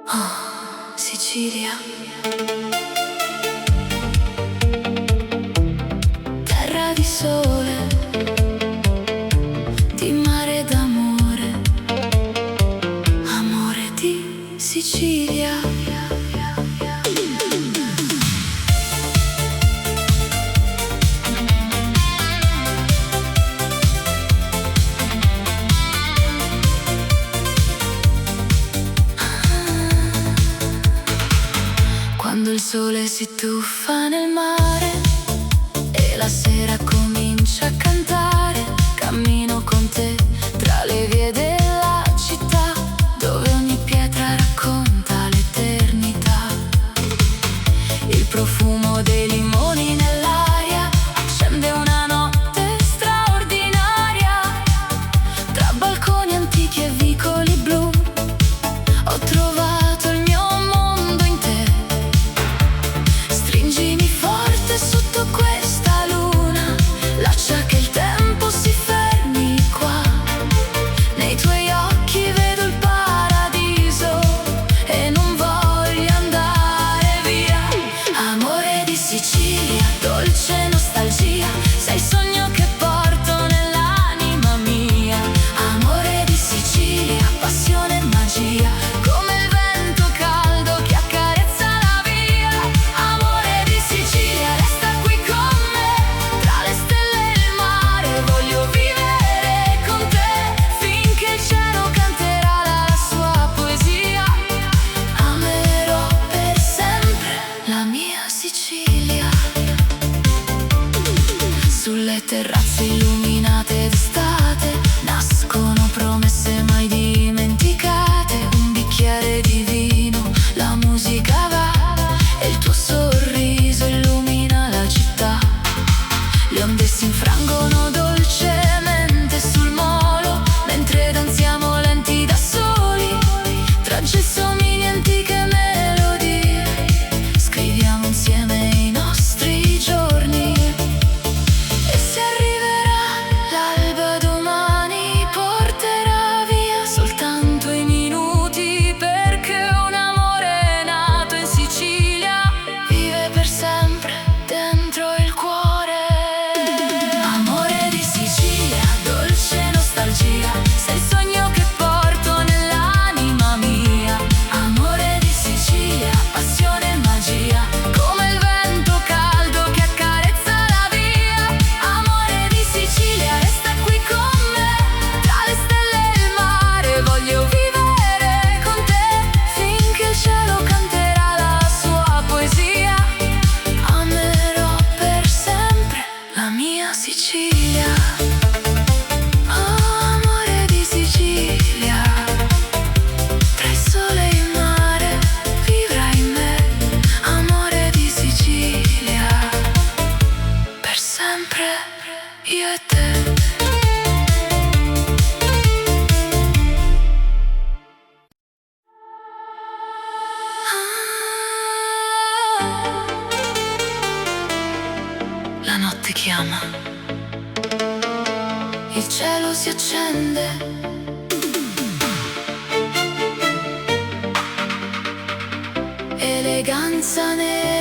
Oh, Sicilia, terra di sole, di mare d'amore, amore di Sicilia. Quando il sole si tuffa nel mare e la sera comincia a cantare, cammino con te tra le vie della città, dove ogni pietra racconta l'eternità. Il profumo dei limoni nell'aria accende una notte straordinaria. Tra balconi antichi e vicoli blu ho trovato il mio mondo in te. Stringimi forte sotto questa luna, lascia che il tempo si fermi qua. Nei tuoi occhi vedo il paradiso e non voglio andare via. Amore di Sicilia, dolce nostalgia, sei il sogno che porto nell'anima mia. Amore di Sicilia, passione e magia, come il vento caldo che accarezza la via. Amore di Sicilia, resta qui con me, tra le stelle e il mare, voglio vivere con te, finché il cielo canterà la sua poesia. Amerò per sempre la mia Sicilia. Sulle terrazze illuminate d'estate nascono promesse mai dimenticate. Un bicchiere di vino, la musica va e il tuo sorriso illumina la città. Le onde si infrangono dolcemente sul molo, mentre danziamo lenti da soli, tra gelsomini e antiche melodie. Scriviamo insieme i nostri giorni. E se arriverà l'alba domani, porterà via soltanto i minuti, perché un amore nato in Sicilia vive per sempre dentro il cuore. Amore di Sicilia, dolce nostalgia, sei il sogno che porto nell'anima mia. Amore di Sicilia, passione e magia, come il vento caldo che accarezza la via. Amore di Sicilia, resta qui con me, tra le stelle e il mare, voglio vivere con te, finché il cielo canterà la sua poesia. Amerò per sempre la mia Sicilia. Oh, amore di Sicilia, tra il sole e il mare vivrai in me. Amore di Sicilia, per sempre io e te. La notte chiama, il cielo si accende, eleganza nera.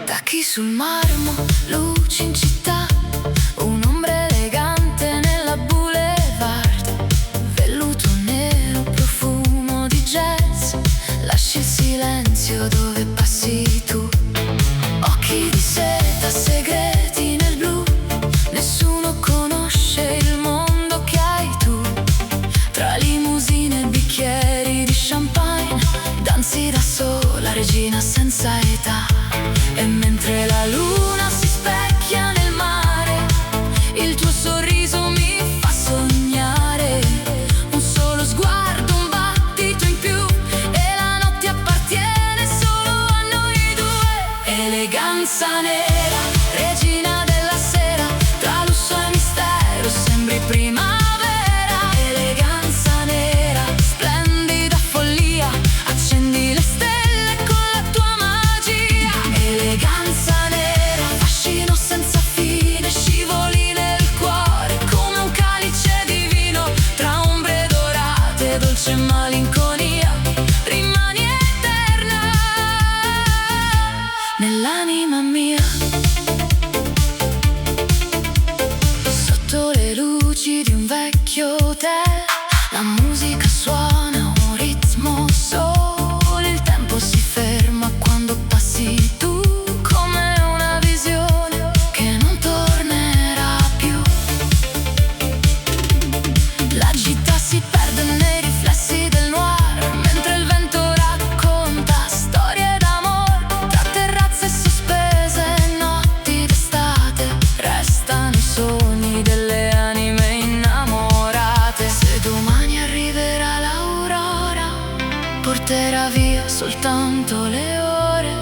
Tacchi sul marmo, luci in città, un'ombra elegante nella boulevard, velluto nero, profumo di jazz, lasci il silenzio dove passi tu. Occhi di seta, segreti nel blu, nessuno conosce il mondo che hai tu. Tra limousine e bicchieri di champagne, danzi da sola, regina senza età. E mentre la luna si specchia nel mare, il tuo sorriso mi fa sognare. Un solo sguardo, un battito in più, e la notte appartiene solo a noi due. Eleganza nera, regina della sera, tra lusso e mistero sembri primavera. Eleganza nera, splendida dolce malinconia, rimani eterna nell'anima mia. Sotto le luci di un vecchio hotel, la musica suona un ritmo solo, il tempo si ferma quando passi tu, come una visione che non tornerà più. La città si perde nei riflessi del noir, mentre il vento racconta storie d'amore. Tra terrazze sospese e notti d'estate, restano i sogni delle anime innamorate. Se domani arriverà l'aurora, porterà via soltanto le ore,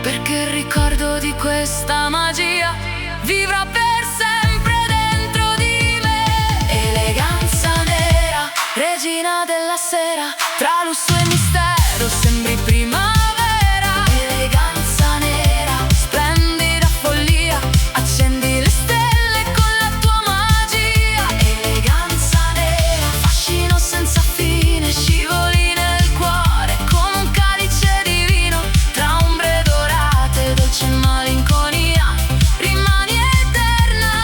perché il ricordo di questa magia vivrà per sempre dentro di me. Eleganza nera, regina della sera, tra lusso e mistero sembri primavera. Eleganza nera, splendida follia, accendi le stelle con la tua magia. Eleganza nera, fascino senza fine, scivoli nel cuore come un calice di vino. Tra ombre dorate, dolce malinconia, rimani eterna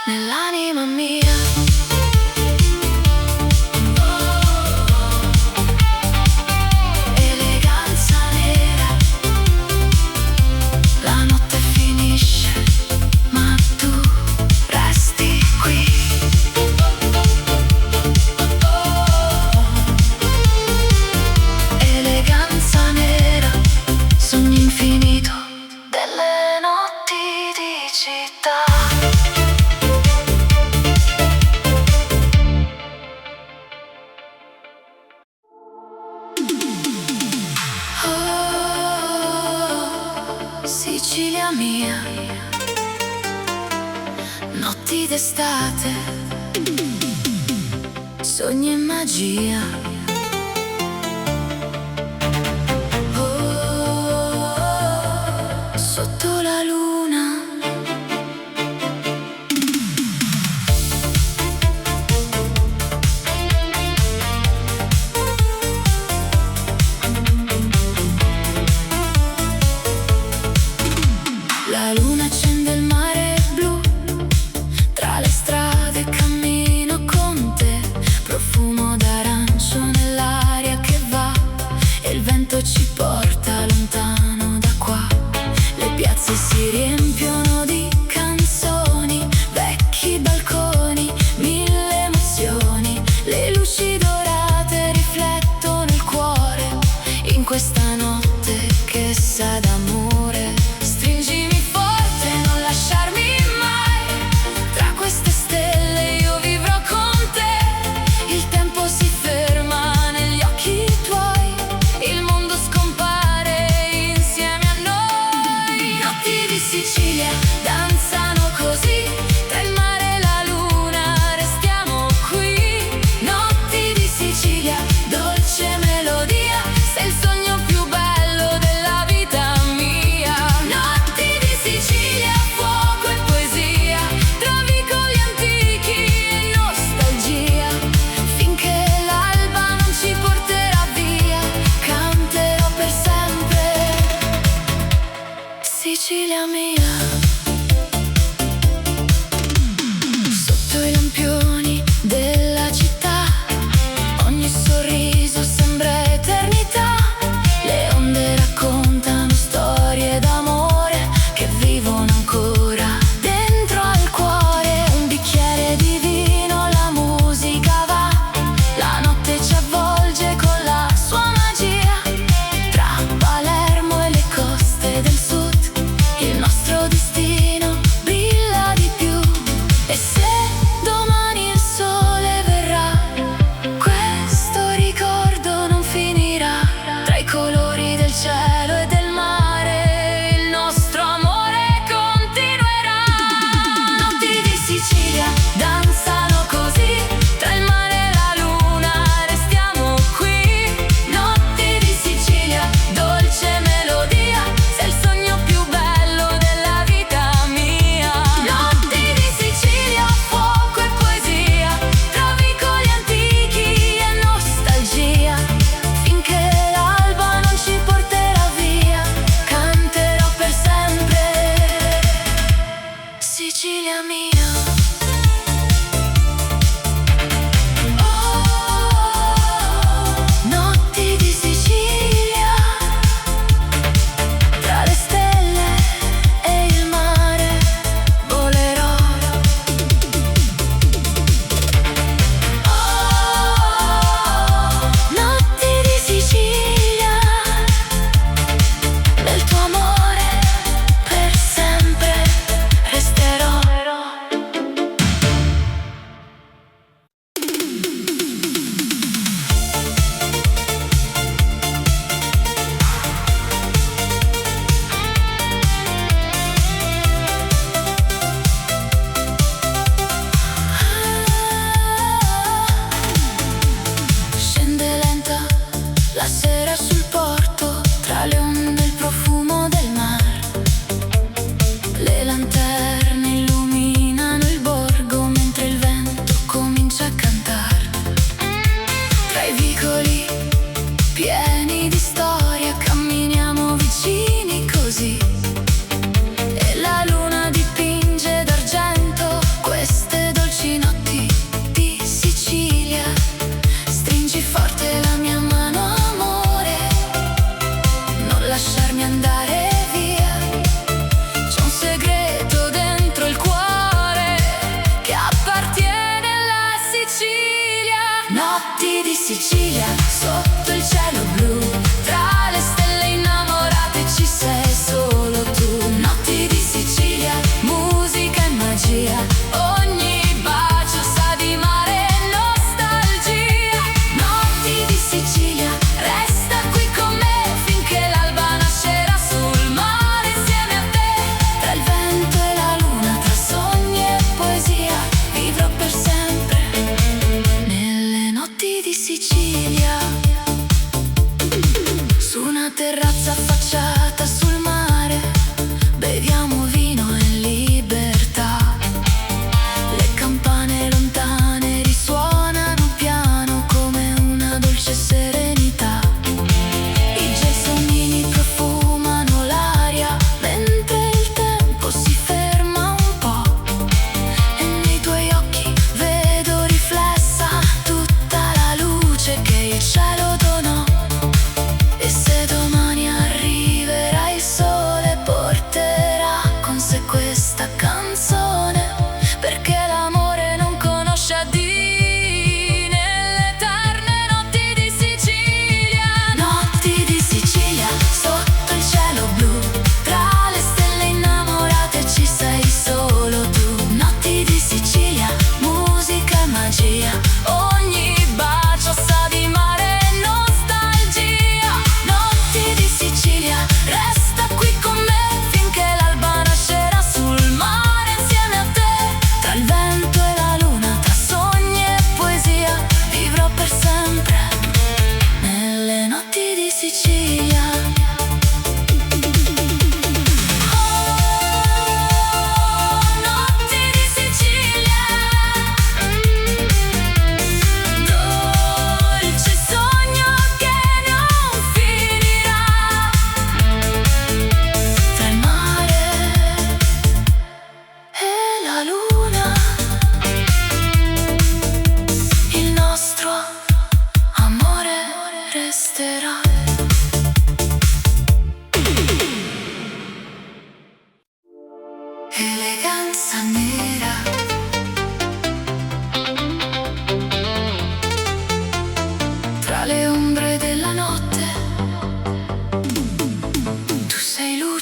nell'anima mia. Eleganza nera, la notte finisce, ma tu resti qui. Eleganza nera, sogno infinito delle notti di città. Oh, Sicilia mia, notti d'estate, sogni e magia. Oh, sotto la luna, la luna accende il mare blu, tra le strade cammino con te, profumo d'arancio Notti di Sicilia, sotto il cielo blu, tra le stelle innamorate ci sei solo tu. Notti di Sicilia, musica e magia, ogni bacio sa di mare e nostalgia. Notti di Sicilia, resta qui con me finché l'alba nascerà sul mare insieme a te. Tra il vento e la luna, tra sogni e poesia, vivrò per sempre nelle notti di Sicilia. Su una terrazza affacciata sul mare, beviamo vino in libertà. Le campane lontane risuonano piano come una dolce serenità. I gelsomini profumano l'aria mentre il tempo si ferma un po'. E nei tuoi occhi vedo riflessa tutta la luce che il cielo donò. E se domani arriverà il sole, porterà con sé questa canzone, perché l'amore non conosce addii nelle eterne notti di Sicilia. Notti di Sicilia, sotto il cielo blu, tra le stelle innamorate ci sei solo tu. Notti di Sicilia, musica e magia, ogni bacio sa di mare e nostalgia. Notti di Sicilia, resta qui con me finché l'alba nascerà sul mare insieme a te. Tra il vento e la luna, tra sogni e poesia, vivrò per sempre nelle notti di Sicilia. Notti di Sicilia, dolce sogno che non finirà. Tra il mare e la luna, il nostro amore resterà. Eleganza nera, tra le ombre della notte, tu sei luce.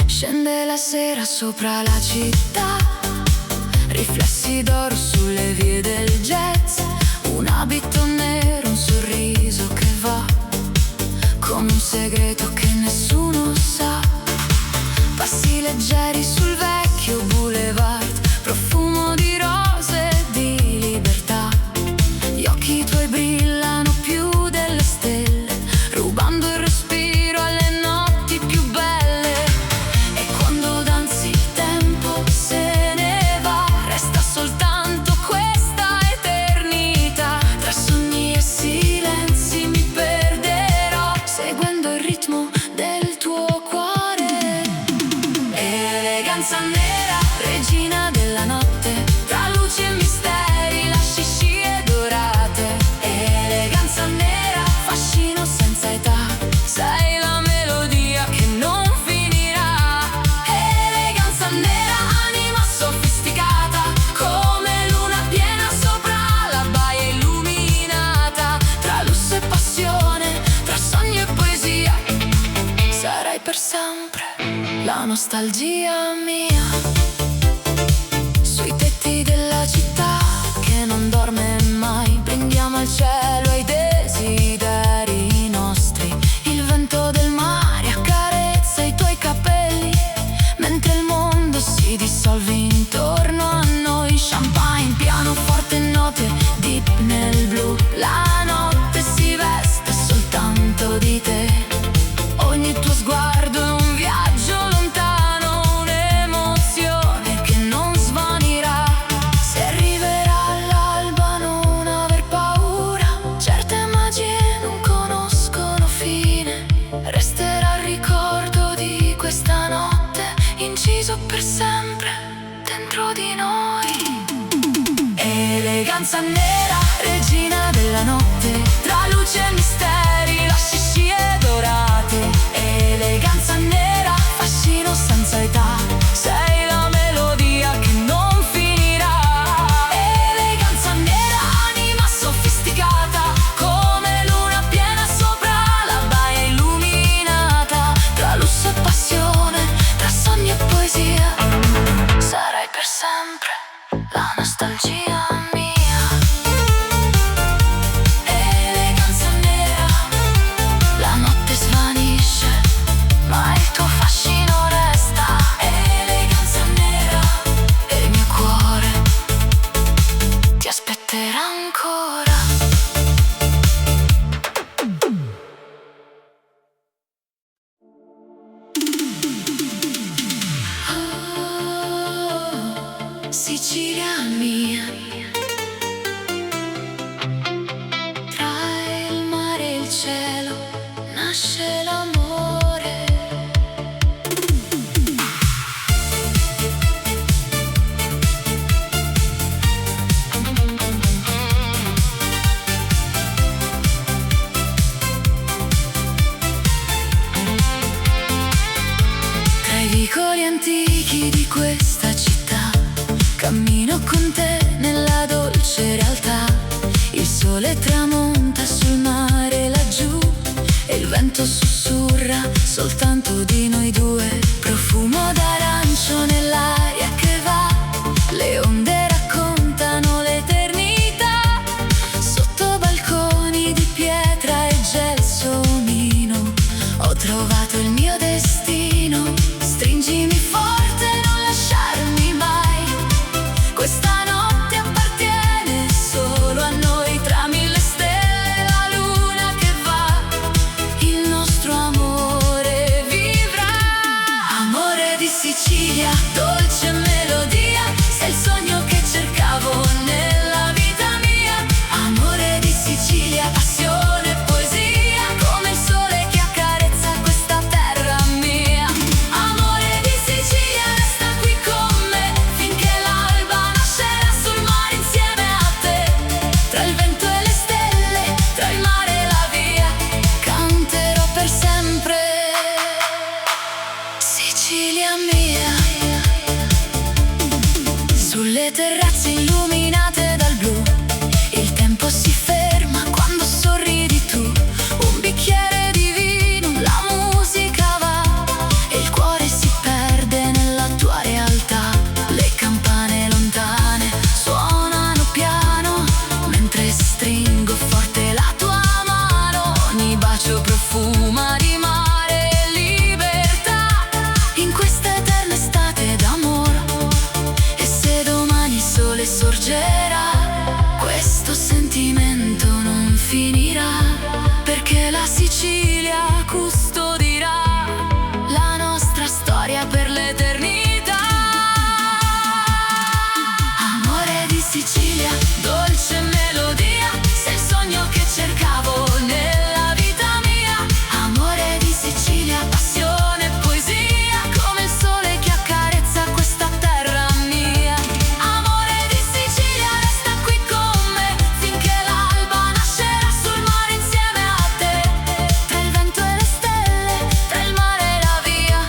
Scende la sera sopra la città, riflessi d'oro sulle vie del jazz. Un abito nero, un sorriso che va come un segreto che nessuno sa. Passi leggeri sul vecchio boulevard, profumo di rose e di libertà. Gli occhi tuoi brillano più delle stelle, rubando il respiro alle notti più belle. E quando danzi il tempo se ne va, resta soltanto questa eternità. Tra sogni e silenzi mi perderò, seguendo il ritmo del tuo cuore. Eleganza nera, regina della notte, tra luci e misteri, lasci scie dorate. Eleganza nera, fascino senza età, sei la melodia che non finirà. Eleganza nera, anima sofisticata, come luna piena sopra la baia illuminata. Tra lusso e passione, tra sogno e poesia, sarai per sempre la nostalgia mia. Sui tetti della città che non dorme mai, brindiamo al cielo ai desideri nostri. Il vento del mare accarezza i tuoi capelli, mentre il mondo si dissolve intorno a noi. Champagne, pianoforte e note deep nel blu, la notte si veste soltanto di te. Ogni tuo sguardo è un viaggio lontano, un'emozione che non svanirà. Se arriverà all'alba non aver paura, certe magie non conoscono fine. Resterà il ricordo di questa notte, inciso per sempre dentro di noi. eleganza nera, regina della notte, tra luce e misteri, lasci scie dorate. Eleganza nera, fascino senza età, sei la melodia che non finirà. Eleganza nera, anima sofisticata, come luna piena sopra la baia illuminata. Tra lusso e passione, tra sogno e poesia, sarai per sempre la nostalgia mia. Eleganza nera, la notte svanisce, ma il tuo fascino resta. Eleganza nera, e il mio cuore ti aspetterà ancora. Oh, Sicilia mia, tra il mare e il cielo nasce l'amore. Tra i vicoli antichi di questa città cammino con te nella dolce realtà. Il sole tramonta sul mare laggiù e il vento sussurra soltanto di noi due. Profumo d'arancio nell'aria che va, le onde raccontano l'eternità. Sotto balconi di pietra e gelsomino ho trovato il mio destino. Stringimi forte, non lasciarmi mai, questa notte appartiene solo a noi. Tra mille stelle la luna che va, il nostro amore vivrà. Amore di Sicilia, dolce melodia, sei il sogno che cercavo nella vita mia. Amore di Sicilia, passione e poesia, come il sole che accarezza questa terra mia. Amore di Sicilia, resta qui con me finché l'alba nascerà sul mare insieme a te. Tra il vento e le stelle, tra il mare e la via, canterò per sempre. Sicilia mia, sulle terrazze illuminate dal blu, il tempo si ferma quando sorridi tu. Un bicchiere di vino, la musica va e il cuore si perde nella tua realtà. Le campane lontane suonano piano mentre stringo forte la tua mano. Ogni bacio profuma di mare e libertà in questa eterna estate d'amore. E se domani il sole sorgerà, questo sentimento non finirà, perché la Sicilia custodirà la nostra storia per l'eternità. Amore di Sicilia, dolce melodia, sei il sogno che cercavo nella vita mia. Amore di Sicilia, passione e poesia, come il sole che accarezza questa terra mia. Amore di Sicilia, resta qui con me finché l'alba nascerà sul mare insieme a te. Tra il vento e le stelle, tra il mare e la via,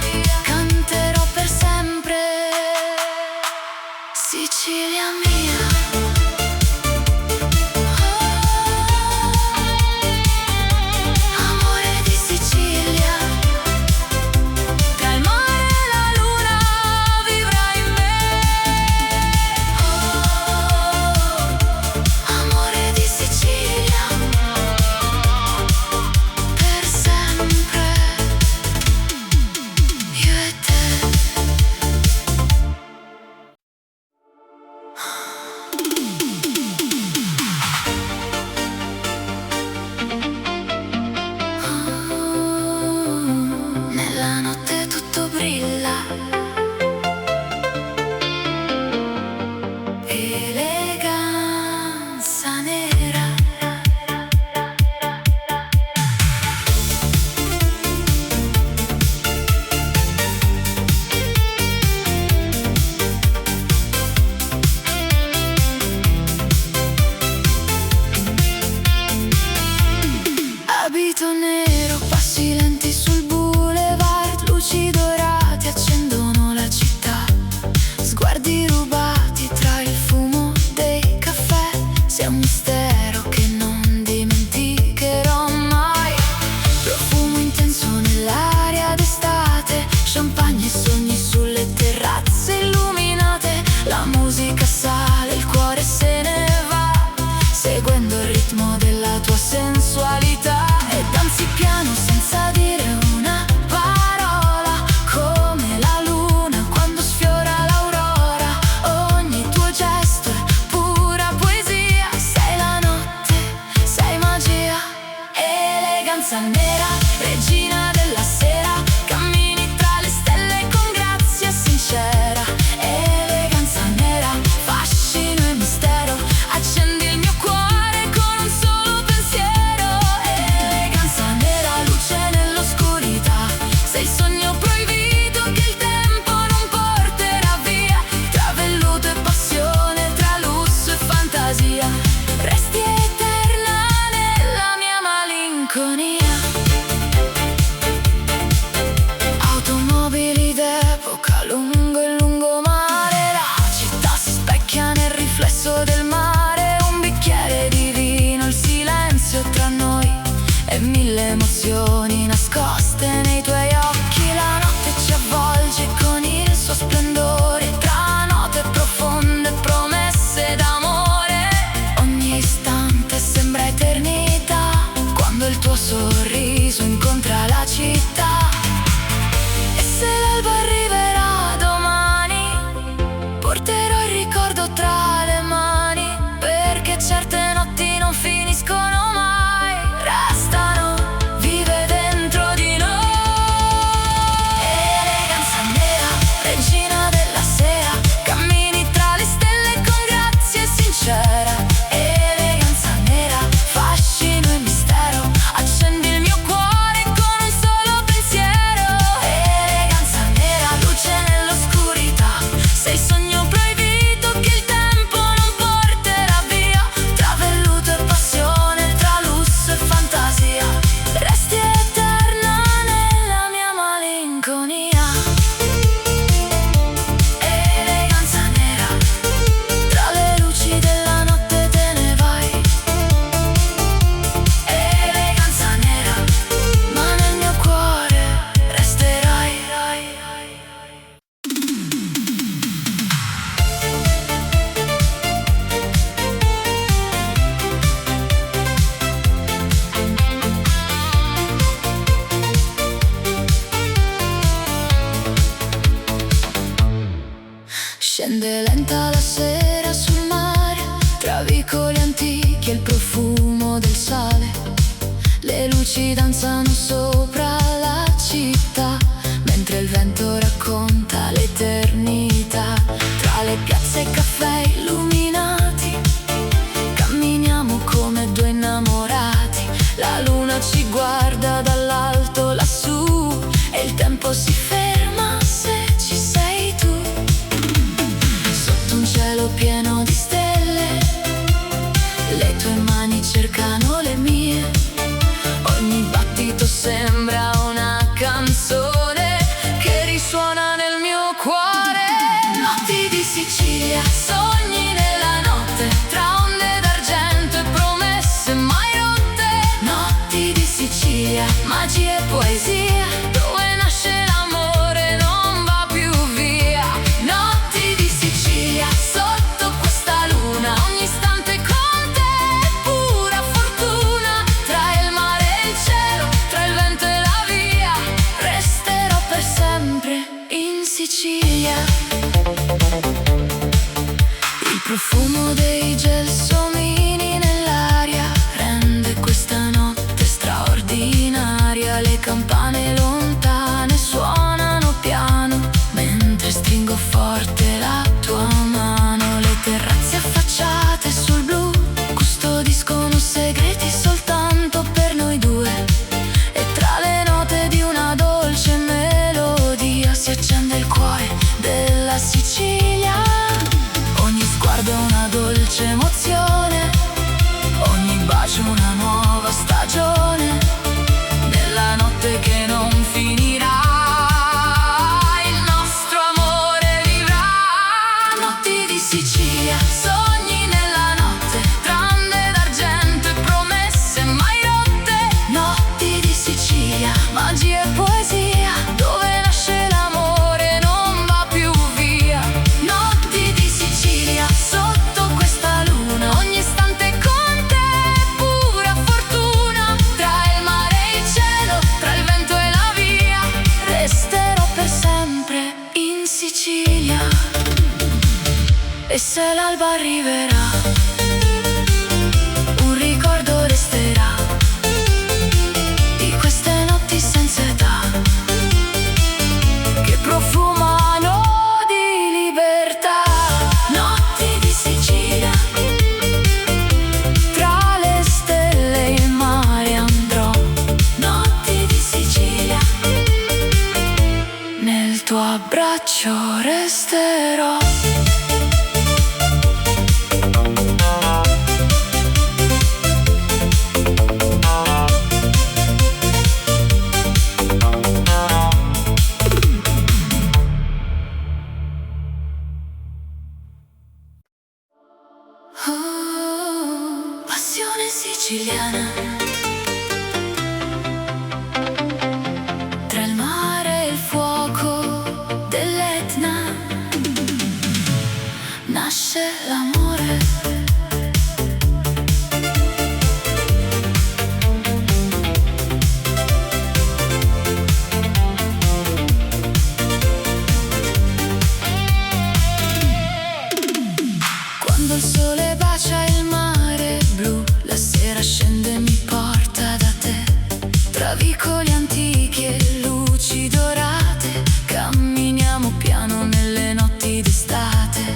canterò per sempre. Sicilia mia. Amore di Sicilia, tra il mare e la luna vivrai in me. Amore di Sicilia, per sempre, io e te. sale, il cuore se ne va, seguendo il ritmo della tua sensualità. E danzi piano senza dire una parola, come la luna quando sfiora l'aurora. Ogni tuo gesto è pura poesia, sei la notte, sei magia. Eleganza nera, regina della sera, cammini tra le stelle con grazia sincera. Eleganza nera, fascino e mistero, accendi il mio cuore con un solo pensiero. Eleganza nera, luce nell'oscurità, sei il sogno proibito che il tempo non porterà via. Tra velluto e passione, tra lusso e fantasia, resti eterna nella mia malinconia. Automobili d'epoca lungo il lungomare, la città si specchia nel riflesso del mare. Un bicchiere di vino, il silenzio tra noi e mille emozioni nascoste nei tuoi occhi. La notte ci avvolge con il suo splendore, tra note profonde, promesse d'amore. Ogni istante sembra eternità, quando il tuo sorriso incontra la città. E se l'alba arriverà domani, porterò il ricordo tra le mani, perché certe notti non finiscono mai, restano vive dentro di noi. Eleganza nera, regina della sera, cammini tra le stelle con grazia sincera. Eleganza nera, fascino e mistero, accendi il mio cuore con un solo pensiero. Eleganza nera, luce nell'oscurità, sei il sogno proibito che il tempo non porterà via. Tra velluto e passione, tra lusso e fantasia, resti eterna nella mia malinconia. Eleganza nera, tra le luci della notte te ne vai. Eleganza nera, ma nel mio cuore resterai. Scende lenta la sera sul mare, tra vicoli antichi e il profumo del sale. Le luci danzano sopra la città, mentre il vento racconta l'eternità. Tra le piazze e caffè illuminati, camminiamo come due innamorati. La luna ci guarda dall'alto lassù, e il tempo si ferma se ci sei tu. Sotto un cielo pieno di stelle, le tue mani cercano le mie. Ogni battito sembra una canzone che risuona nel mio cuore. Notti di Sicilia, sogni nella notte, tra onde d'argento e promesse mai rotte. Notti di Sicilia, magia e poesia, dove nasce l'amore non va più via. Notti di Sicilia, sotto questa luna, ogni istante con te è pura fortuna. Tra il mare e il cielo, tra il vento e la via, resterò per sempre in Sicilia. Il profumo dei gelsomini nell'aria rende questa notte straordinaria. Le campane lontane suonano piano, mentre stringo forte la tua mano. Le terrazze affacciate sul blu custodiscono segreti soltanto per noi due. E tra le note di una dolce melodia si accende il cuore della Sicilia. Ogni sguardo è una dolce emozione, ogni bacio una nuova stagione, nella notte che non finirà. Il nostro amore vivrà. Notti di Sicilia, sogni nella notte, tra onde d'argento e promesse mai rotte. Notti di Sicilia, magia e poesia, dove nasce l'amore non va più via. Notti di Sicilia, arriverà, un ricordo resterà di queste notti senza età che profumano di libertà. Notti di Sicilia, tra le stelle e il mare andrò. Notti di Sicilia, nel tuo abbraccio resterò. Passione siciliana, tra il mare e il fuoco dell'Etna nasce l'amore. Quando il sole bacia il mare blu, la sera scende e mi porta da te. Tra vicoli antichi e luci dorate, camminiamo piano nelle notti d'estate.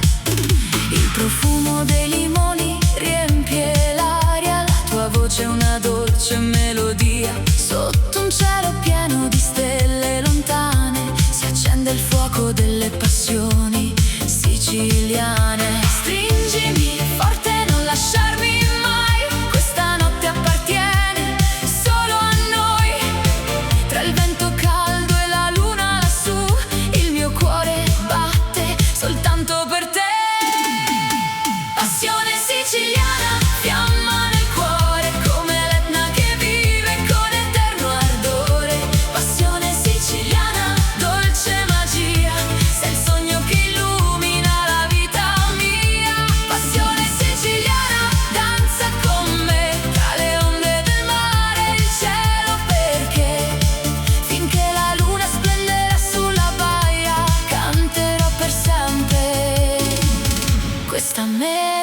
Il profumo dei limoni riempie l'aria, la tua voce è una dolce melodia. Sotto un cielo pieno di stelle lontane si accende il fuoco delle passioni siciliane. Stringimi forte, non lasciarmi mai, questa notte appartiene solo a noi. Tra il vento caldo e la luna lassù, il mio cuore batte soltanto per te. Passione siciliana, fiamma nel cuore, come l'Etna che vive con eterno ardore. Passione siciliana, dolce magia, sei il sogno che illumina la vita mia. Passione siciliana, danza con me, tra le onde del mare e il cielo, perché finché la luna splenderà sulla baia, canterò per sempre questa melodia.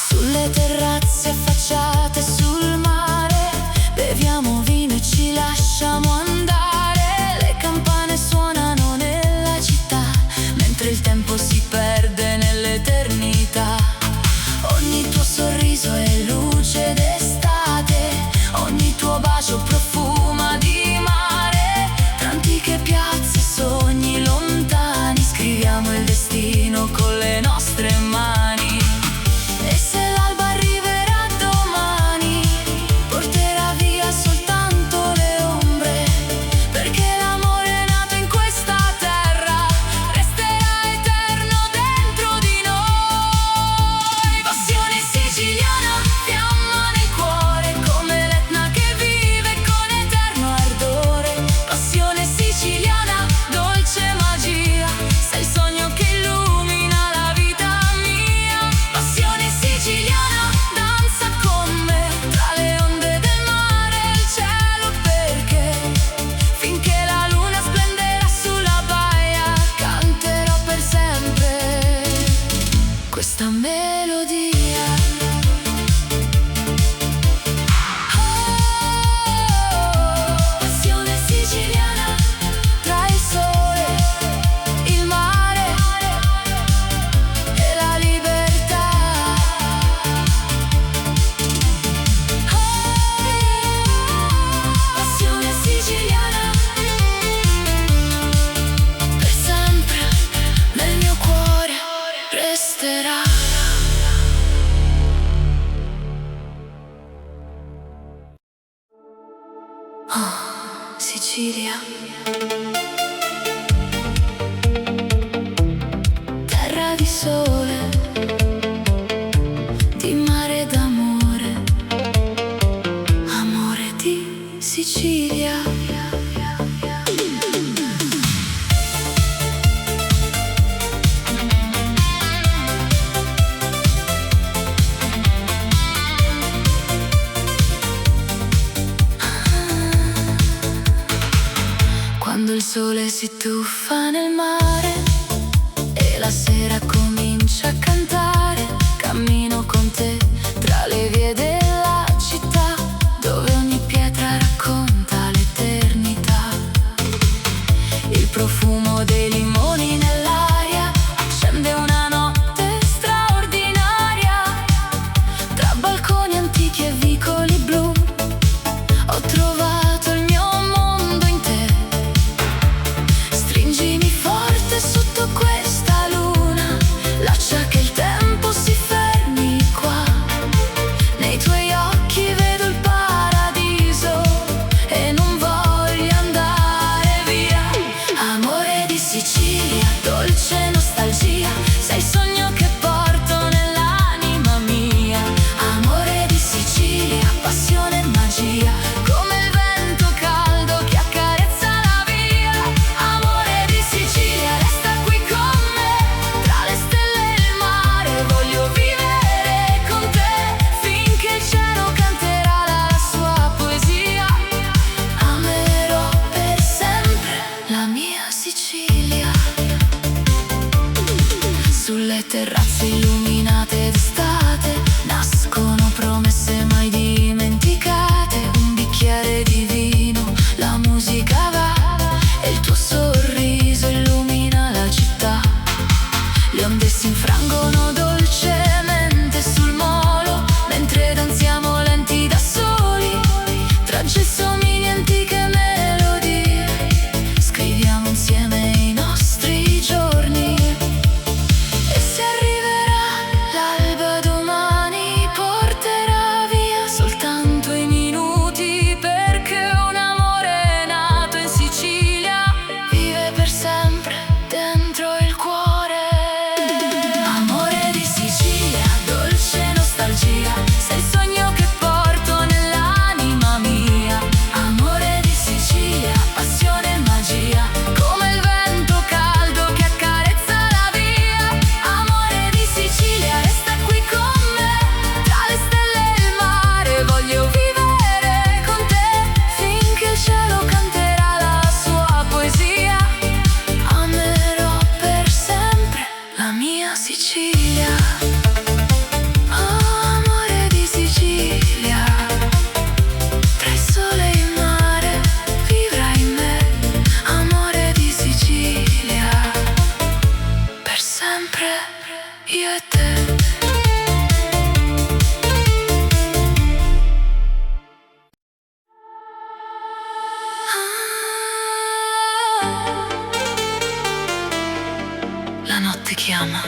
Sulle terrazze affacciate sul mare, beviamo vino e ci lasciamo andare. Le campane suonano nella città, mentre il tempo si perde nell'eternità. Ogni tuo sorriso è luce d'estate, ogni tuo bacio profuma di mare. Tra antiche piazze, sogni lontani, scriviamo il destino con le nostre mani. E se l'alba arriverà domani, porterà via soltanto le ombre, perché l'amore è nato in questa terra, resterà eterno dentro di noi. Passione siciliana, fiamma nel cuore, come l'Etna che vive con eterno ardore. Passione siciliana, dolce magia, sei il sogno che illumina la vita mia. Passione siciliana, danza con me, tra le onde del mare e il cielo, perché finché la luna splenderà sulla baia, canterò per sempre questa melodia. Passione siciliana, tra il sole, il mare e la libertà. Passione siciliana, per sempre nel mio cuore resterà. Sicilia, terra di sole, di mare e d'amore, amore di Sicilia. Quando il sole si tuffa nel mare, terrazze illuminate d'estate, nascono promesse mai dimenticate. Un bicchiere di vino, la musica va, e il tuo sorriso illumina la città. Le onde si infrangono dolcemente sul molo, mentre danziamo lenti da soli, tra gelsomini e antiche melodie. Scriviamo insieme i nostri giorni. E se arriverà l'alba domani, porterà via soltanto i minuti, perché un amore nato in Sicilia vive per sempre dentro il cuore. Amore di Sicilia, dolce nostalgia, sei il sogno che porto nell'anima mia. Amore di Sicilia, passione e magia, come il vento caldo che accarezza la via. Amore di Sicilia, resta qui con me, tra le stelle e il mare voglio vivere con te, finché il cielo canterà la sua poesia. Amerò per sempre la mia Sicilia. Oh, amore di Sicilia, tra il sole e il mare vivrai in me. Amore di Sicilia, per sempre io e te. La notte chiama,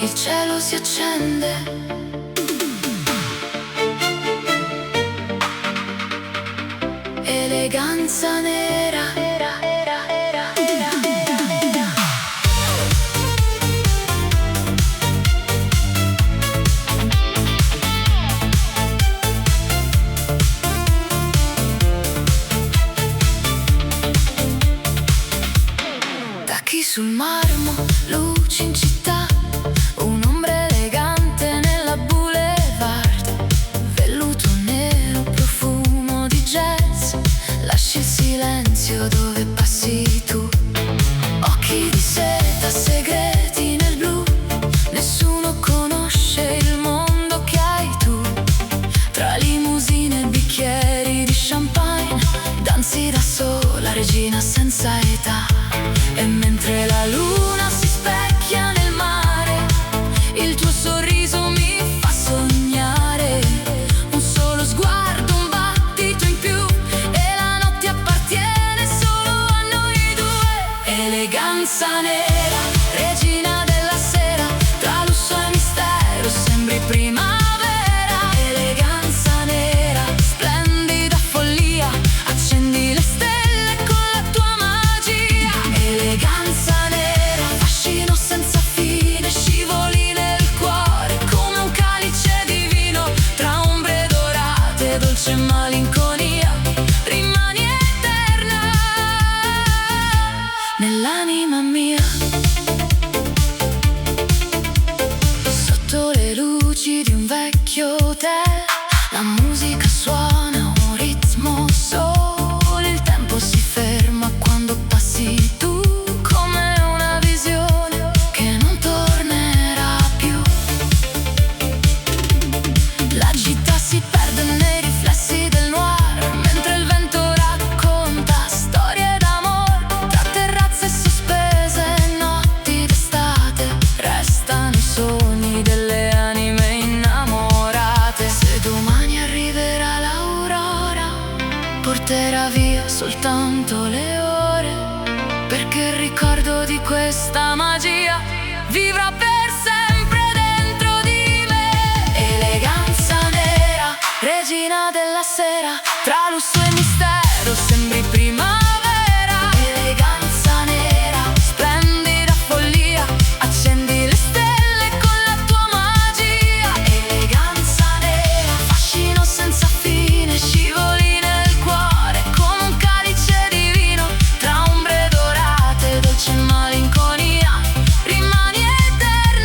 il cielo si accende, eleganza nera. Tacchi sul marmo, luci in città, un'ombra elegante nella boulevard, velluto nero, profumo di jazz, lasci il silenzio dove passi tu. Occhi di seta, segreti nel blu, nessuno conosce il mondo che hai tu. Tra limousine e bicchieri di champagne, danzi da sola, regina senza età. E mentre la luna si specchia nel mare, il tuo sorriso mi fa sognare. Un solo sguardo, un battito in più, e la notte appartiene solo a noi due. Eleganza nera, regina della sera, tra lusso e mistero sembri primavera. Eleganza nera, splendida follia, accendi le stelle con la tua magia. Eleganza nera, fascino senza fine, scivoli nel cuore come un calice di vino, tra ombre dorate, dolce malinconia, rimani eterna nell'anima mia. Sotto le luci di un vecchio hotel, la musica suona un ritmo solo, il tempo si ferma quando passi tu, come una visione che non tornerà più. La città si perde nei riflessi del noir, mentre il vento racconta storie d'amore, tra terrazze sospese e notti d'estate, restano i sogni delle anime innamorate. Se domani arriverà l'aurora, porterà via soltanto le ore, perché il ricordo di questa magia vivrà per sempre dentro di me. Eleganza nera, regina della sera, tra lusso e mistero sembri primavera. Eleganza nera, splendida follia, accendi le stelle con la tua magia. Eleganza nera, fascino senza fine, scivoli nel cuore come un calice di vino, tra ombre dorate, dolce malinconia, rimani eterna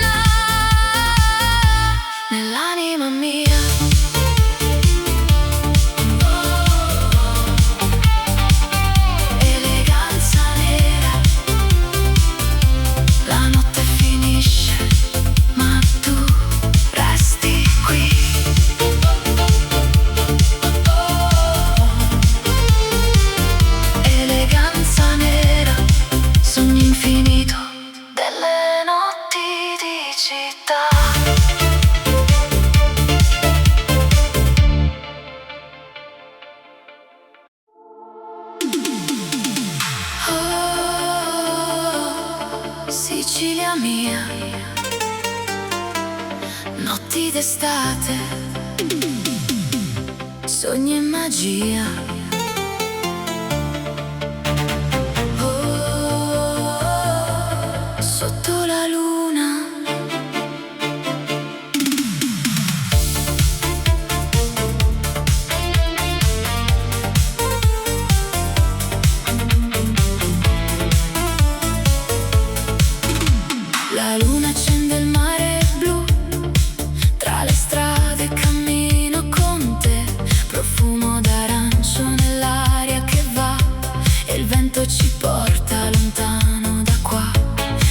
infinito delle notti di città. Oh, Sicilia mia, notti d'estate, sogni e magia. Oh, sotto la luna, la luna accende il mare blu, tra le strade cammino con te, profumo d'arancio nell'aria che va, e il vento ci porta lontano da qua.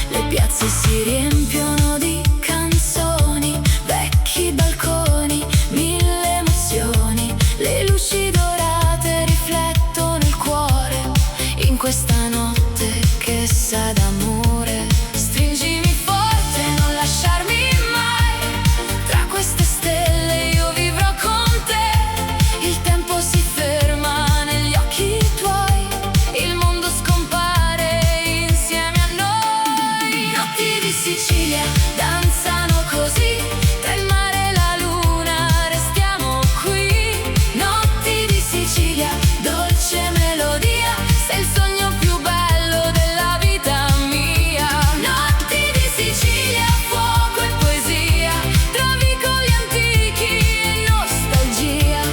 Le piazze si riempiono di canzoni, vecchi balconi, mille emozioni, le luci dorate riflettono il cuore, in questa notte che sa d'amore. Stringimi forte, non lasciarmi mai, tra queste stelle io vivrò con te. Il tempo si ferma negli occhi tuoi, il mondo scompare insieme a noi. Notti di Sicilia danzano così, tra il mare e la luna restiamo qui. Notti di Sicilia, dolce melodia, sei il sogno più bello della vita mia. Notti di Sicilia, fuoco e poesia, trovi con gli antichi e nostalgia,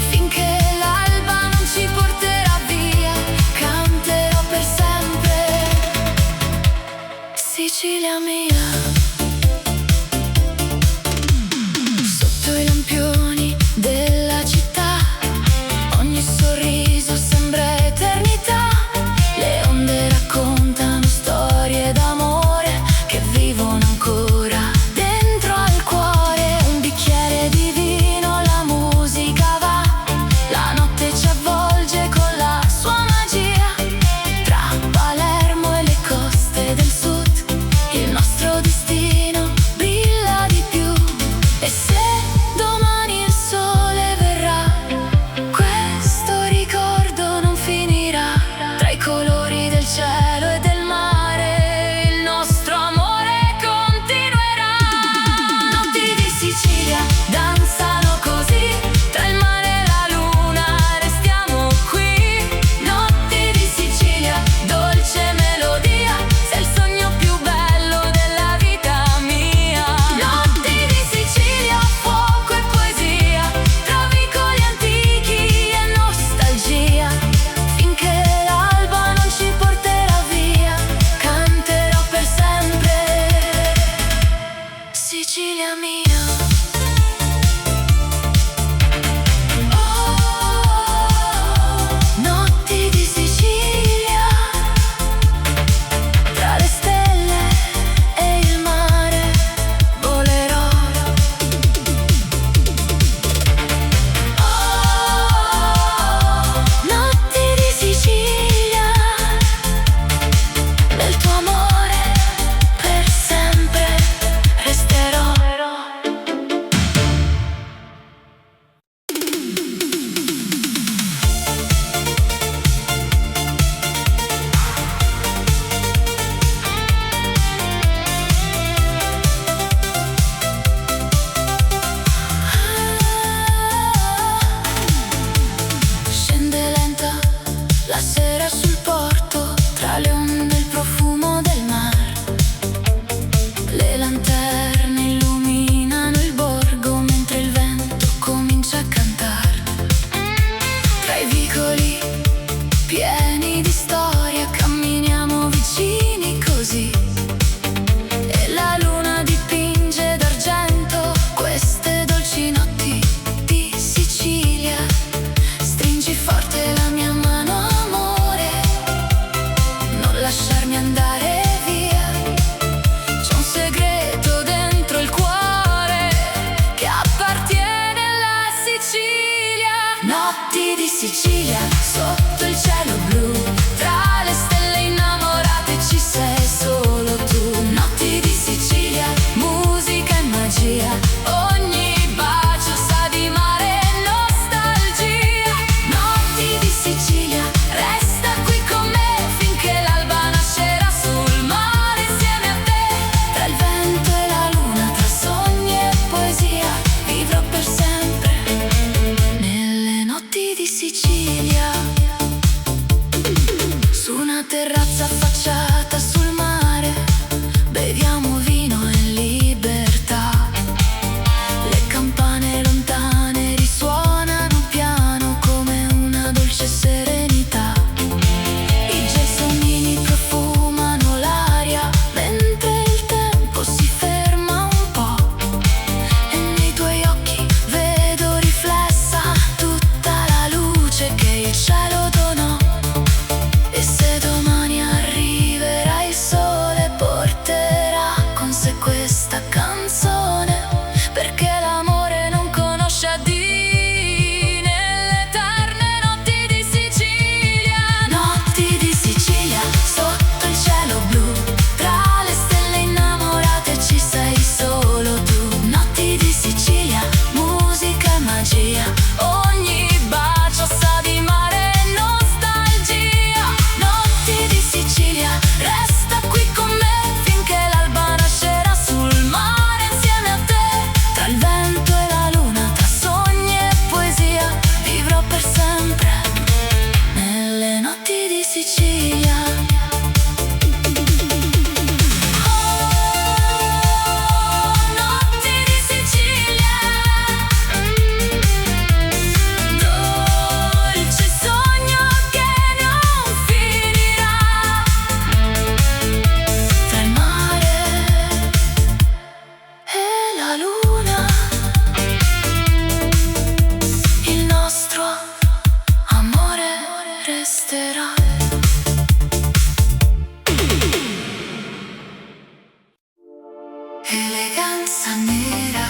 finché l'alba non ci porterà via, canterò per sempre. Sicilia mia, sotto i lampioni della città, ogni sorriso sembra eternità. Le onde raccontano storie d'amore che vivono ancora dentro al cuore. Un bicchiere di vino, la musica va, la notte ci avvolge con la sua magia. Tra Palermo e le coste del sud, il nostro destino eleganza nera.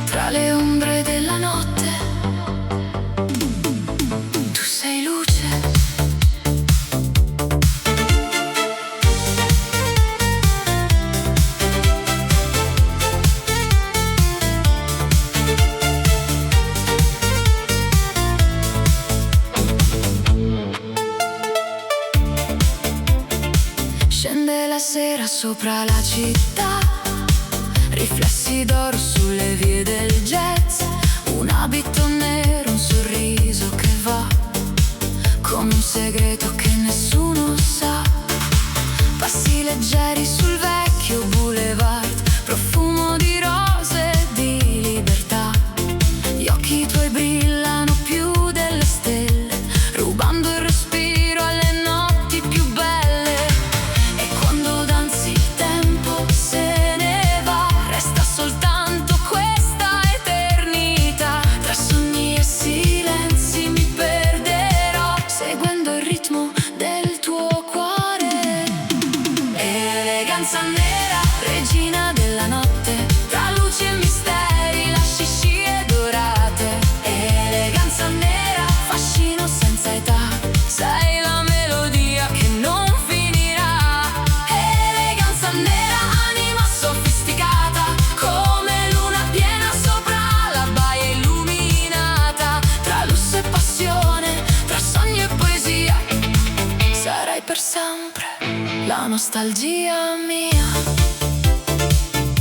Tra le ombre della notte, tu sei luce. Scende la sera sopra la città, riflessi d'oro sulle vie del jazz, un abito nero, un sorriso che va come un segreto che nessuno sa. Passi leggeri sul vecchio boulevard, profumo di rose e di libertà. Gli occhi tuoi brillano più delle stelle, rubando il respiro alle notti più belle. E quando danzi il tempo se ne va, resta soltanto questa eternità. Tra sogni e silenzi mi perderò, seguendo il ritmo del tuo cuore. Eleganza nera, regina della notte, tra luci e misteri, lasci scie dorate. Eleganza nera, fascino senza età, sei la melodia che non finirà. Eleganza nera, anima sofisticata, come luna piena sopra la baia illuminata. Tra lusso e passione, tra sogno e poesia, sarai per sempre la nostalgia mia.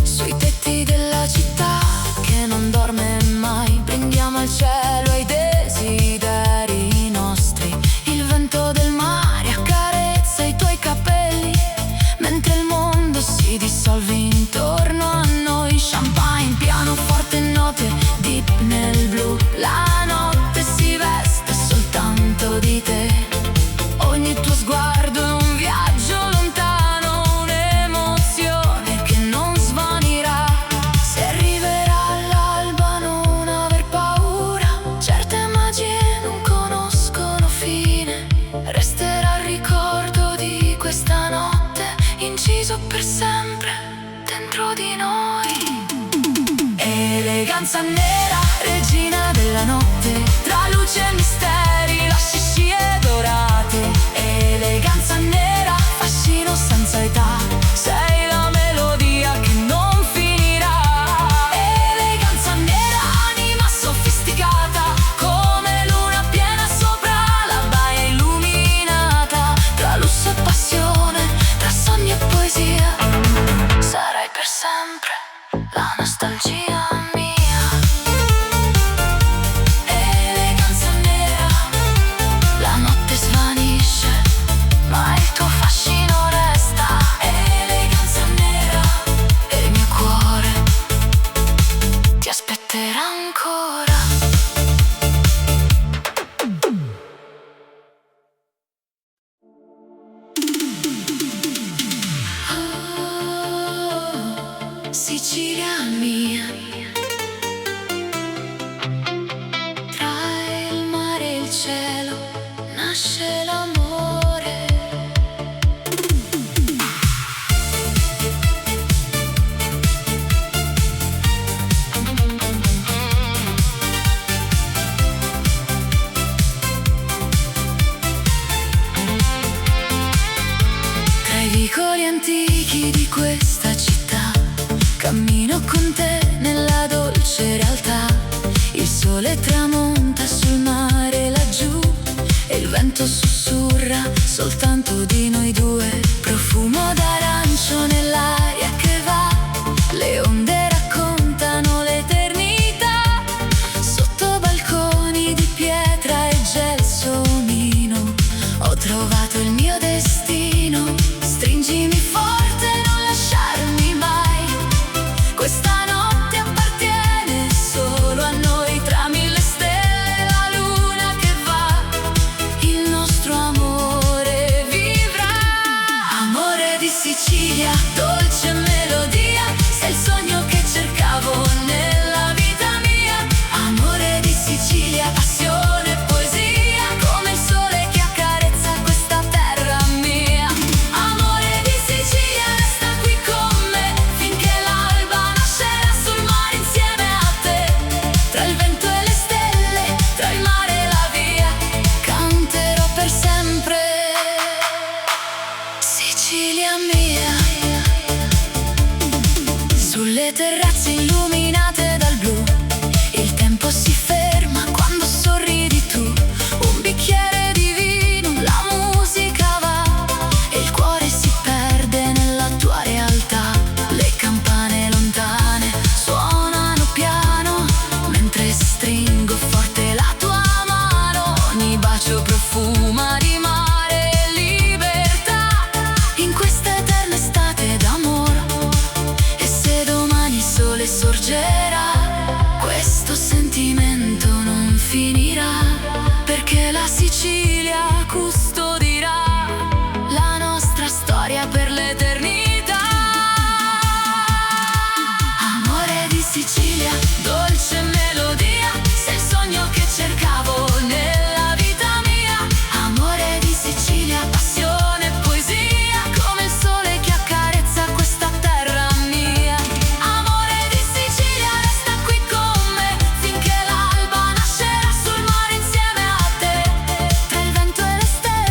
Sui tetti della città che non dorme mai, brindiamo al cielo ai desideri nostri. Il vento del mare accarezza i tuoi capelli, mentre il mondo si dissolve intorno a noi. Champagne, pianoforte, note deep nel blu, la notte si veste soltanto di te. Ogni tuo sguardo è un viaggio lontano, un'emozione che non svanirà. Se arriverà all'alba non aver paura, certe magie non conoscono fine. Resterà il ricordo di questa notte, inciso per sempre dentro di noi. Eleganza nera, regina della notte, tra luce e misteri, lasci scie dorate. Eleganza nera, fascino senza età, sei la melodia che non finirà. Eleganza nera, anima sofisticata, come luna piena sopra la baia illuminata. Tra lusso e passione, tra sogno e poesia, sarai per sempre la nostalgia mia. Eleganza nera, la notte svanisce, ma il tuo fascino resta. Eleganza nera, e il mio cuore ti aspetterà ancora. Oh, Sicilia mia, tra il mare e il cielo nasce l'amore. Tra i vicoli antichi di questa città, cammino con te nella dolce realtà. Il sole tramonta sul mare laggiù, e il vento sussurra soltanto di noi due. Profumo d'arancio nell'aria che va, le onde raccontano l'eternità. Sotto balconi di pietra e gelsomino, ho trovato il mio destino. Stringimi forte, non lasciarmi mai, questa notte appartiene solo a noi. Tra mille stelle la luna che va, il nostro amore vivrà. Amore di Sicilia, dolce melodia, sei il sogno che terrazze illuminate dal blu. Il tempo si ferma quando sorridi tu. Un bicchiere di vino, la musica va e il cuore si perde nella tua realtà. Le campane lontane suonano piano mentre stringo forte la tua mano. Ogni bacio profuma di mare e libertà in questa eterna estate d'amore. E se domani il sole sorgerà, questo sentimento non finirà, perché la Sicilia custodirà la nostra storia per l'eternità. Amore di Sicilia, dolce melodia, sei il sogno che cercavo nella vita mia. Amore di Sicilia, passione e poesia, come il sole che accarezza questa terra mia. Amore di Sicilia, resta qui con me finché l'alba nascerà sul mare insieme a te. Tra il vento e le stelle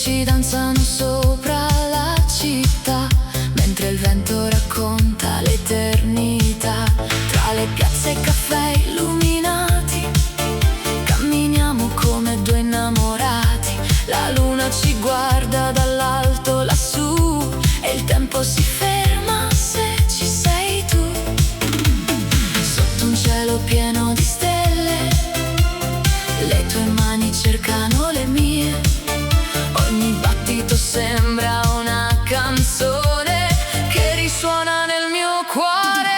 luci danzano sopra la città, mentre il vento racconta l'eternità. Tra le piazze e caffè illuminati camminiamo come due innamorati. La luna ci guarda dall'alto lassù e il tempo si ferma se ci sei tu. Sotto un cielo pieno di stelle, le tue mani cercano le mie. Ogni battito sembra una canzone che risuona nel mio cuore.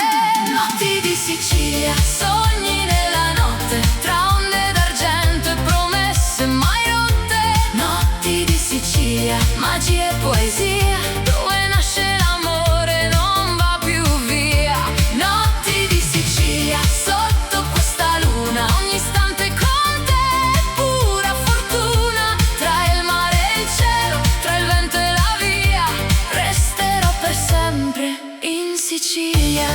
Notti di Sicilia, sogni nella notte, tra onde d'argento e promesse mai rotte. Notti di Sicilia, magia e poesia, dove nasce l'amore non va più via. Notti di Sicilia, sotto questa luna, ogni istante con te è pura fortuna. Tra il mare e il cielo, tra il vento e la via, resterò per sempre in Sicilia.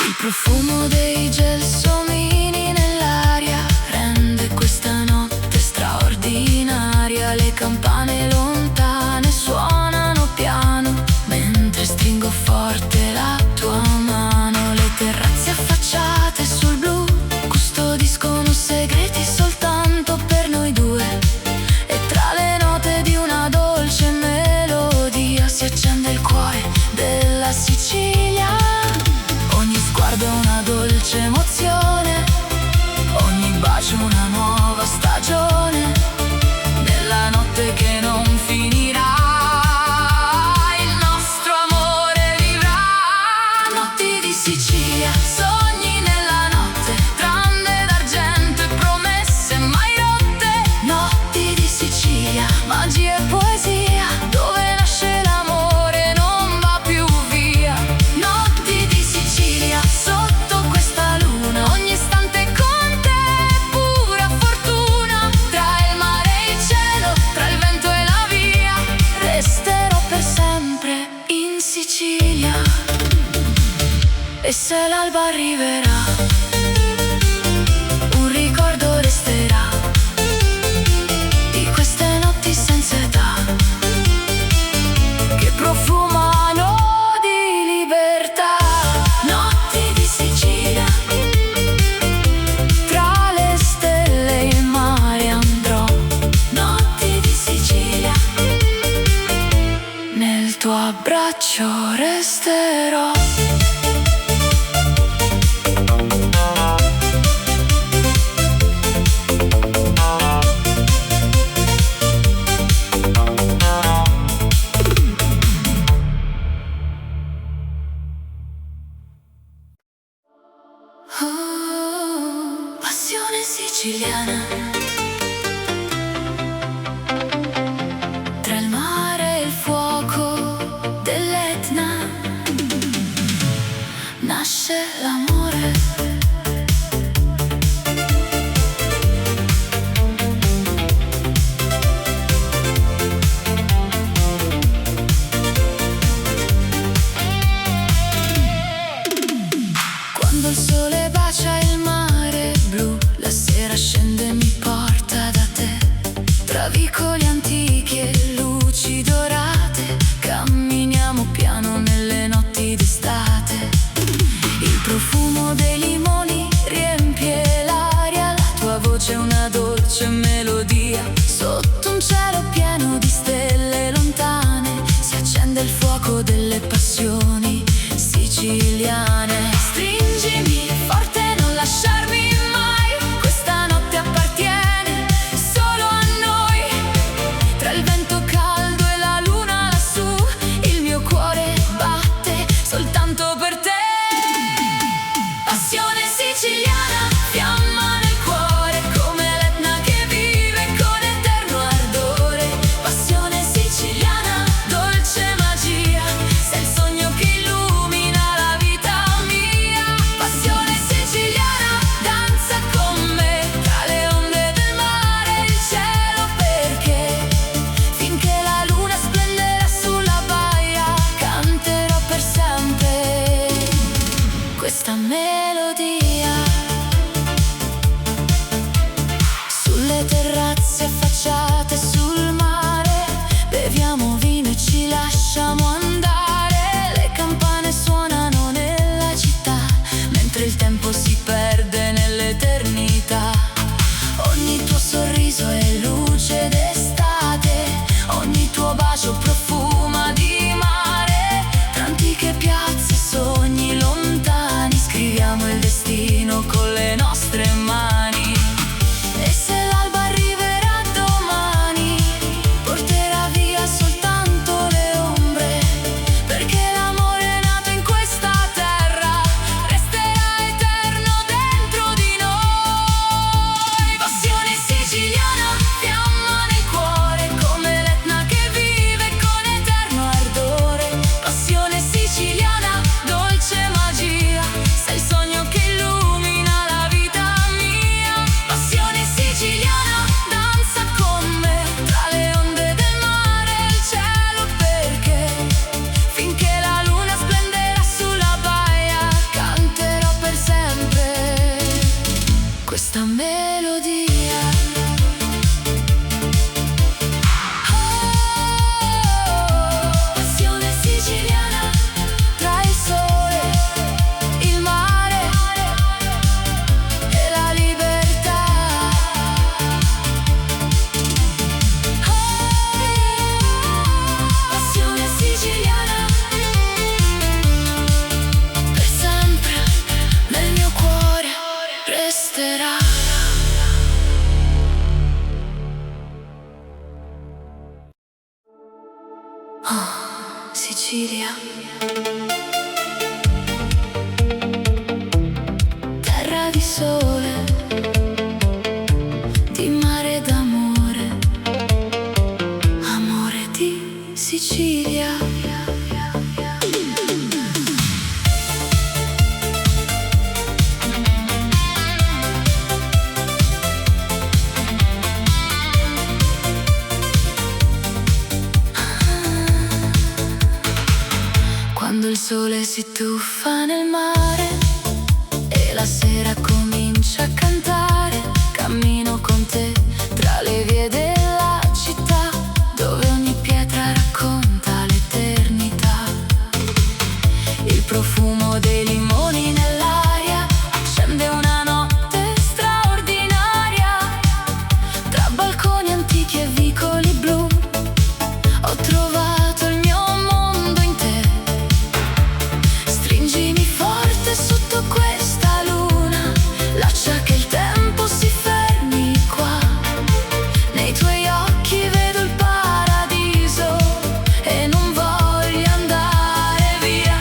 Il profumo dei gelsomini nell'aria rende questa notte straordinaria. Le campane lontane suonano piano mentre stringo forte la tua mano. Le terrazze affacciate sul blu custodiscono segreti soltanto per noi due. E tra le note di una dolce melodia si accende il cuore della Sicilia. Ogni sguardo è una dolce emozione, ogni bacio una nuova stagione. Nella notte che non finirà, il nostro amore vivrà. Notti di Sicilia, sogni nella notte, tra onde d'argento e promesse mai rotte. Notti di Sicilia, magia e poesia, dove nasce l'amore non va più via. Notti di Sicilia, sotto questa luna, ogni istante con te è pura fortuna. Tra il mare e il cielo, tra il vento e la via, resterò per sempre in Sicilia. E se l'alba arriverà, un ricordo resterà di queste notti senza età, che profumano di libertà. Notti di Sicilia, tra le stelle e il mare andrò. Notti di Sicilia, nel tuo abbraccio resterò. Oh, passione siciliana, tra il mare e il fuoco dell'Etna. Oh, Sicilia, terra di sole, di mare e d'amore, amore di Sicilia. Quando il sole si tuffa nel mare e la sera comincia a cantare, cammino con te tra le vie della città, dove ogni pietra racconta l'eternità. Il profumo dei limoni nell'aria accende una notte straordinaria. Tra balconi antichi e vicoli blu ho trovato il mio mondo in te. Stringimi forte sotto questa luna, lascia che il tempo si fermi qua. Nei tuoi occhi vedo il paradiso e non voglio andare via.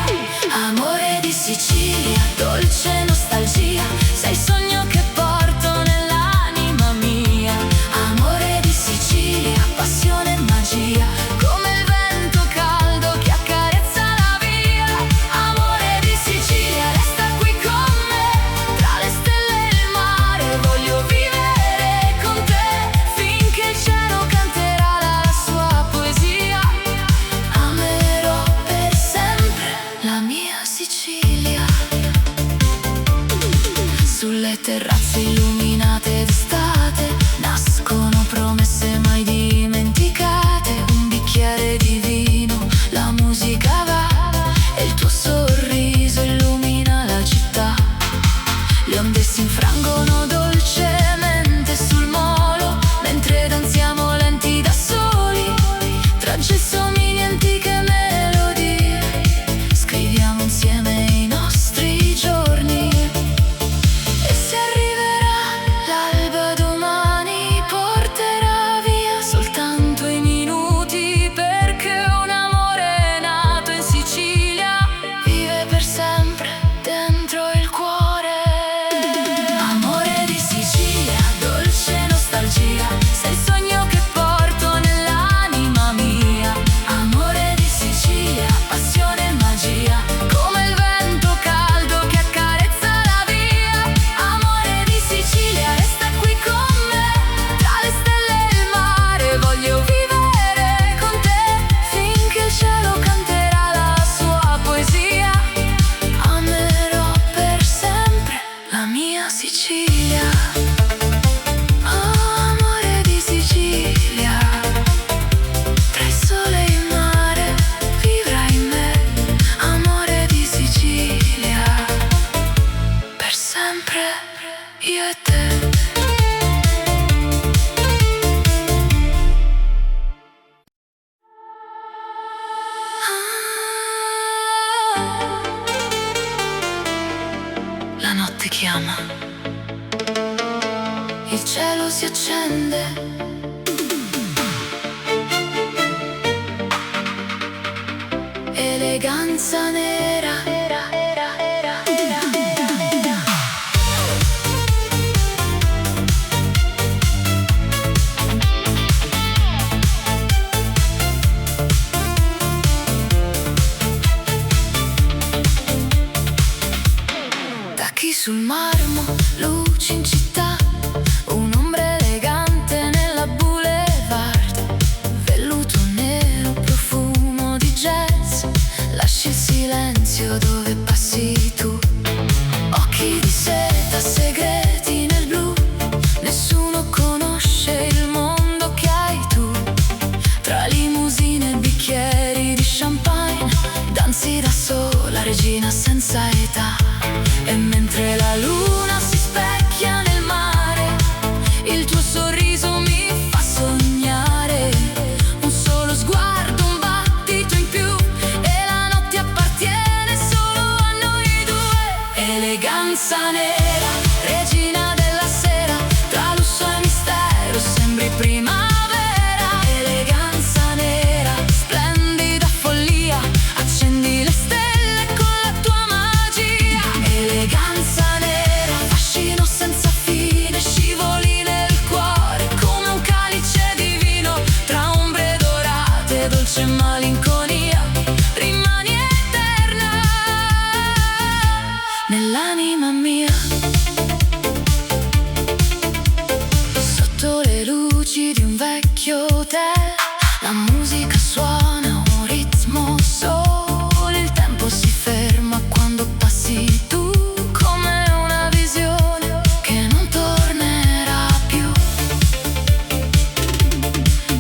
Amore di Sicilia, dolce nostalgia, sei il sogno che porto nell'anima mia. Amore di Sicilia, passione e magia, come il vento caldo che accarezza la via. Amore di Sicilia, resta qui con me, tra le stelle e il mare, voglio vivere con te, finché il cielo canterà la sua poesia. Amerò per sempre la mia Sicilia. Sulle terrazze illuminate d'estate nascono promesse mai dimenticate. Un bicchiere di vino, la musica va e il tuo sorriso illumina la città. Le onde si infrangono dolcemente sul molo, mentre danziamo lenti da soli, tra gelsomini e antiche melodie. Scriviamo insieme i nostri giorni, e se arriverà l'alba domani porterà via soltanto i minuti, perché un amore nato in Sicilia vive per sempre dentro il cuore. Amore di Sicilia, dolce nostalgia, sei il sogno che porto nell'anima mia. Amore di Sicilia, passione e magia, come il vento caldo che accarezza la via. Amore di Sicilia, resta qui con me, tra le stelle e il mare, voglio vivere con te, finché il cielo canterà la sua poesia. Amerò per sempre la mia Sicilia. Oh, amore di Sicilia, tra il sole e il mare vivrai in me. Amore di Sicilia, per sempre io e te. La notte chiama, il cielo si accende, eleganza nera. Tacchi sul marmo, luci in città, un'ombra elegante nella boulevard, velluto nero, profumo di jazz, lasci il silenzio dove passi tu. Occhi di seta, segreti nel blu, nessuno conosce il mondo che hai tu. Tra limousine e bicchieri di champagne, danzi da sola, regina senza età. E mentre la luna si specchia nel mare, il tuo sorriso mi fa sognare. Un solo sguardo, un battito in più, e la notte appartiene solo a noi due. Eleganza nera, regina della sera, tra lusso e mistero sembri primavera. Eleganza nera, splendida dorate, dolce malinconia, rimani eterna nell'anima mia. Sotto le luci di un vecchio hotel, la musica suona un ritmo solo, il tempo si ferma quando passi tu, come una visione che non tornerà più.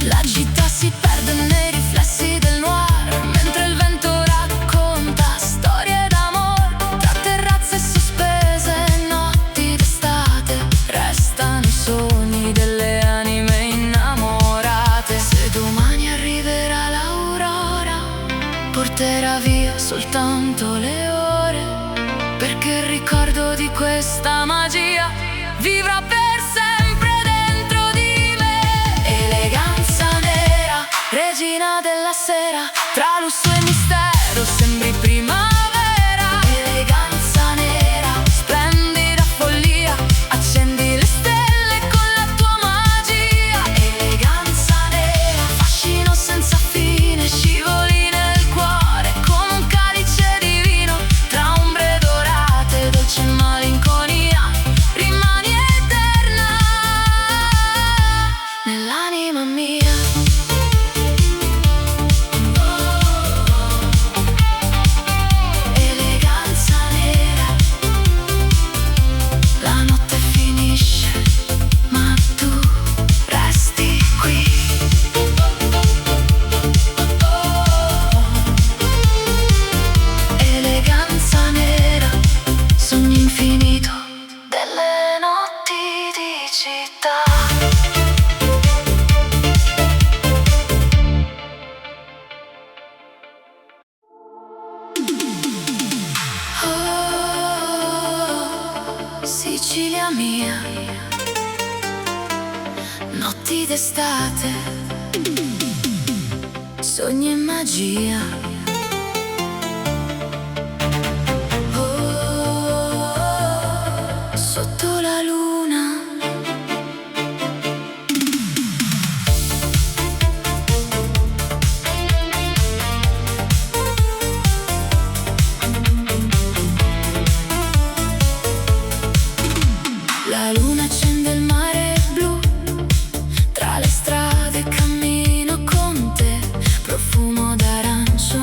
La città si perde nei riflessi del noir, mentre il vento racconta storie d'amore. Tra terrazze sospese e notti d'estate restano i sogni delle anime innamorate. Se domani arriverà l'aurora, porterà via soltanto le ore, perché il ricordo di questa magia vivrà per sempre dentro di me. Eleganza nera, regina della sera, tra lusso e mistero sembri primavera. Eleganza nera, splendida follia, accendi le stelle con la tua magia. Eleganza nera, fascino senza fine, scivoli nel cuore come un calice di vino. Tra ombre dorate, dolce malinconia, rimani eterna nell'anima mia. Eleganza nera, la notte finisce, ma tu resti qui. Eleganza nera, sogno infinito delle notti di città. Oh, Sicilia mia, notti d'estate, sogni e magia. Oh, sotto la luna, la luna accende il mare blu, tra le strade cammino con te, profumo d'arancio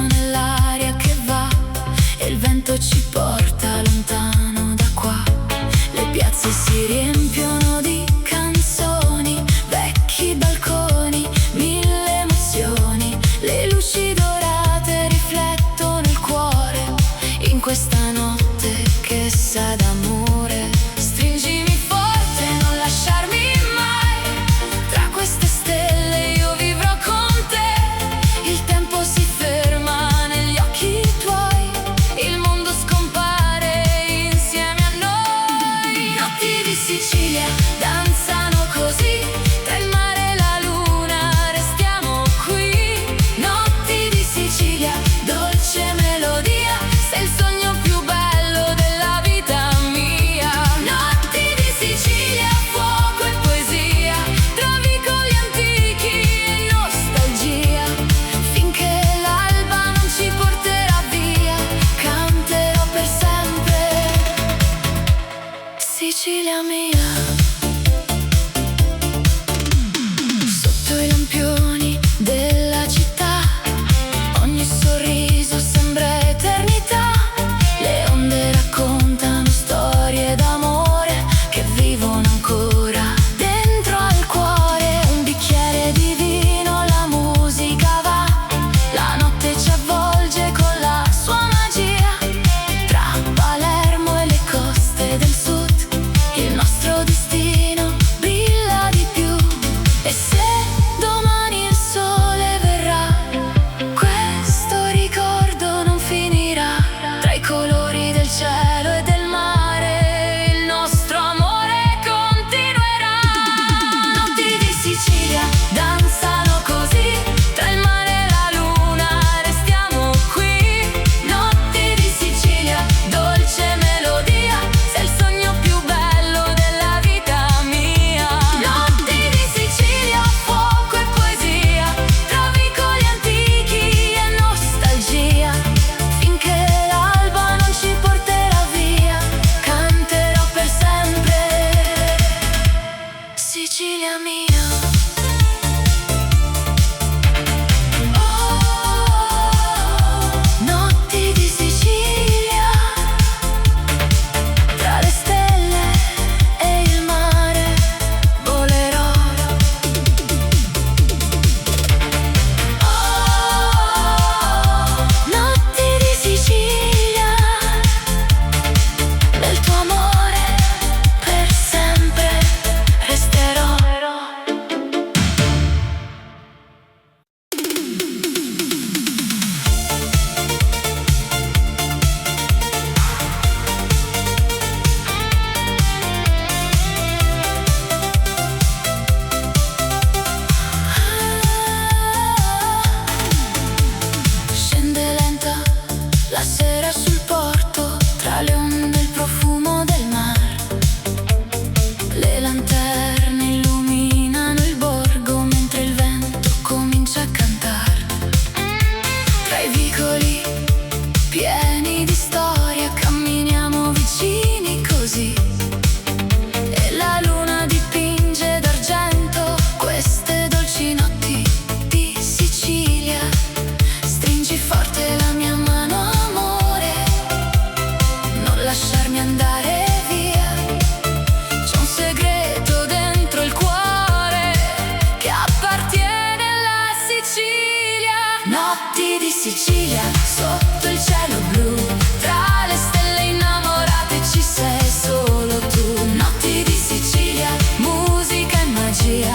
Notti di Sicilia, sotto il cielo blu, tra le stelle innamorate ci sei solo tu. Notti di Sicilia, musica e magia,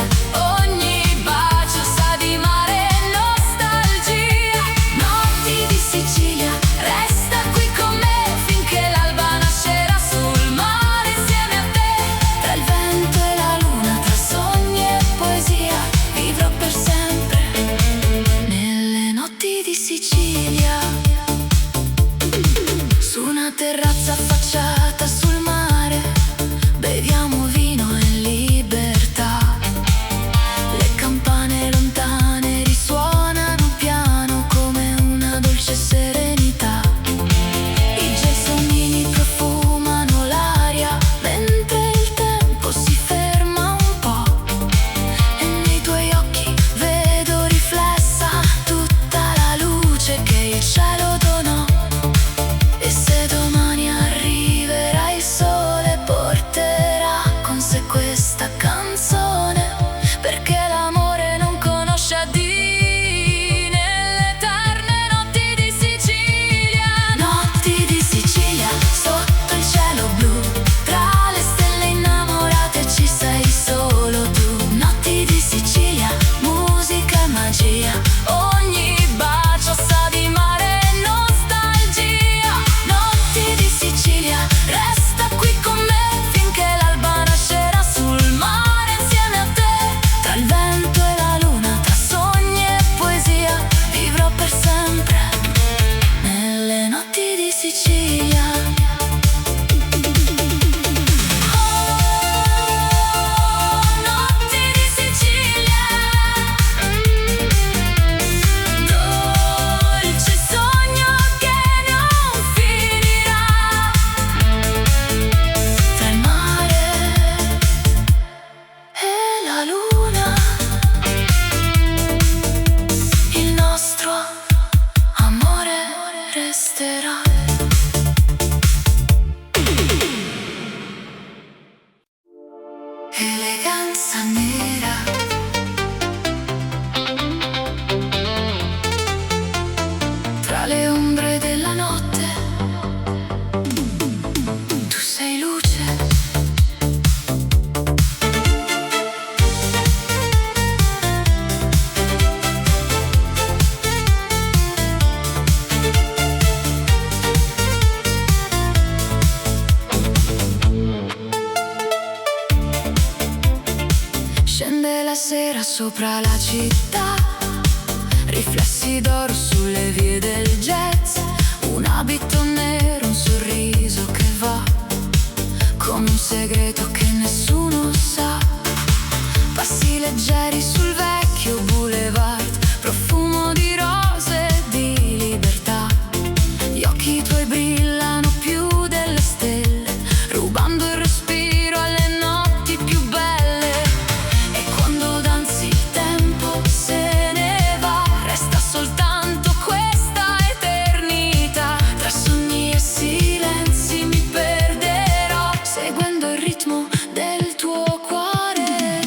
ogni bacio sa di mare e nostalgia. Notti di Sicilia, resta qui con me finché l'alba nascerà sul mare insieme a te. Tra il vento e la luna, tra sogni e poesia, vivrò per sempre nelle notti di Sicilia. Su una terrazza affacciata sul mare, beviamo vino in libertà. Le campane lontane risuonano piano come una dolce serenità. I gelsomini profumano l'aria mentre il tempo si ferma un po'. E nei tuoi occhi vedo riflessa tutta la luce che il cielo donò. E se domani arriverà il sole, porterà con sé questa canzone, perché l'amore non conosce addii nelle eterne notti di Sicilia. Notti di Sicilia, sotto il cielo blu, tra le stelle innamorate ci sei solo tu. Notti di Sicilia, musica e magia, ogni bacio sa di mare e nostalgia. Notti di Sicilia, resta qui con me finché l'alba nascerà sul mare insieme a te. Tra il vento e la luna, tra sogni e poesia, vivrò per sempre nelle notti di Sicilia. Notti di Sicilia, dolce sogno che non finirà. Tra il mare e la luna, il nostro amore resterà. Eleganza nera, tra le ombre della notte, tu sei luce. Scende la sera sopra la città, riflessi d'oro sulle vie del jazz, un abito nero, un sorriso che va come un segreto che nessuno sa. Passi leggeri sul vecchio boulevard, profumo di rose e di libertà. Gli occhi tuoi brillano più delle stelle, rubando il respiro alle notti più belle. E quando danzi il tempo se ne va, resta soltanto questa eternità. Tra sogni e silenzi mi perderò, seguendo il ritmo del tuo cuore.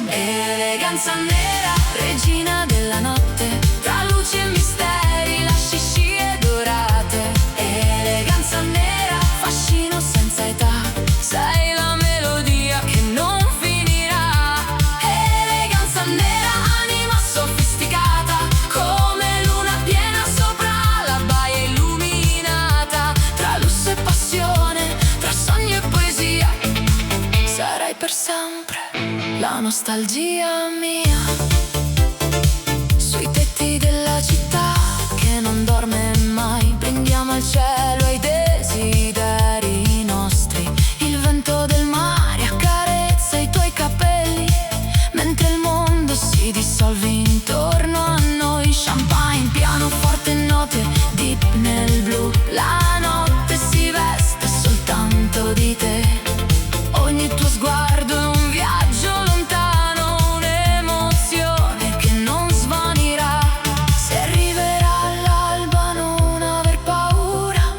Eleganza nera, regina della notte, tra luci e misteri lasci scie dorate. Eleganza nera, fascino senza età, sei la melodia che non finirà. Eleganza nera, anima sofisticata, come luna piena sopra la baia illuminata. Tra lusso e passione, tra sogno e poesia, sarai per sempre la nostalgia mia. Sui tetti della città che non dorme mai, prendiamo al cielo ai desideri nostri. Il vento del mare accarezza i tuoi capelli, mentre il mondo si dissolve intorno a noi. Champagne, pianoforte e note deep nel blu, la notte si veste soltanto di te. Ogni tuo sguardo è un viaggio lontano, un'emozione che non svanirà. Se arriverà l'alba non aver paura,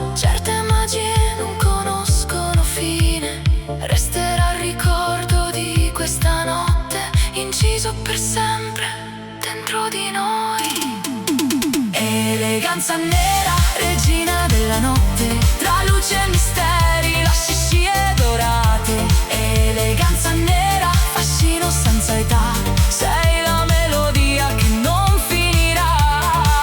Eleganza nera, regina della notte, tra luce e misteri, lasci scie dorate. Eleganza nera, fascino senza età, sei la melodia che non finirà.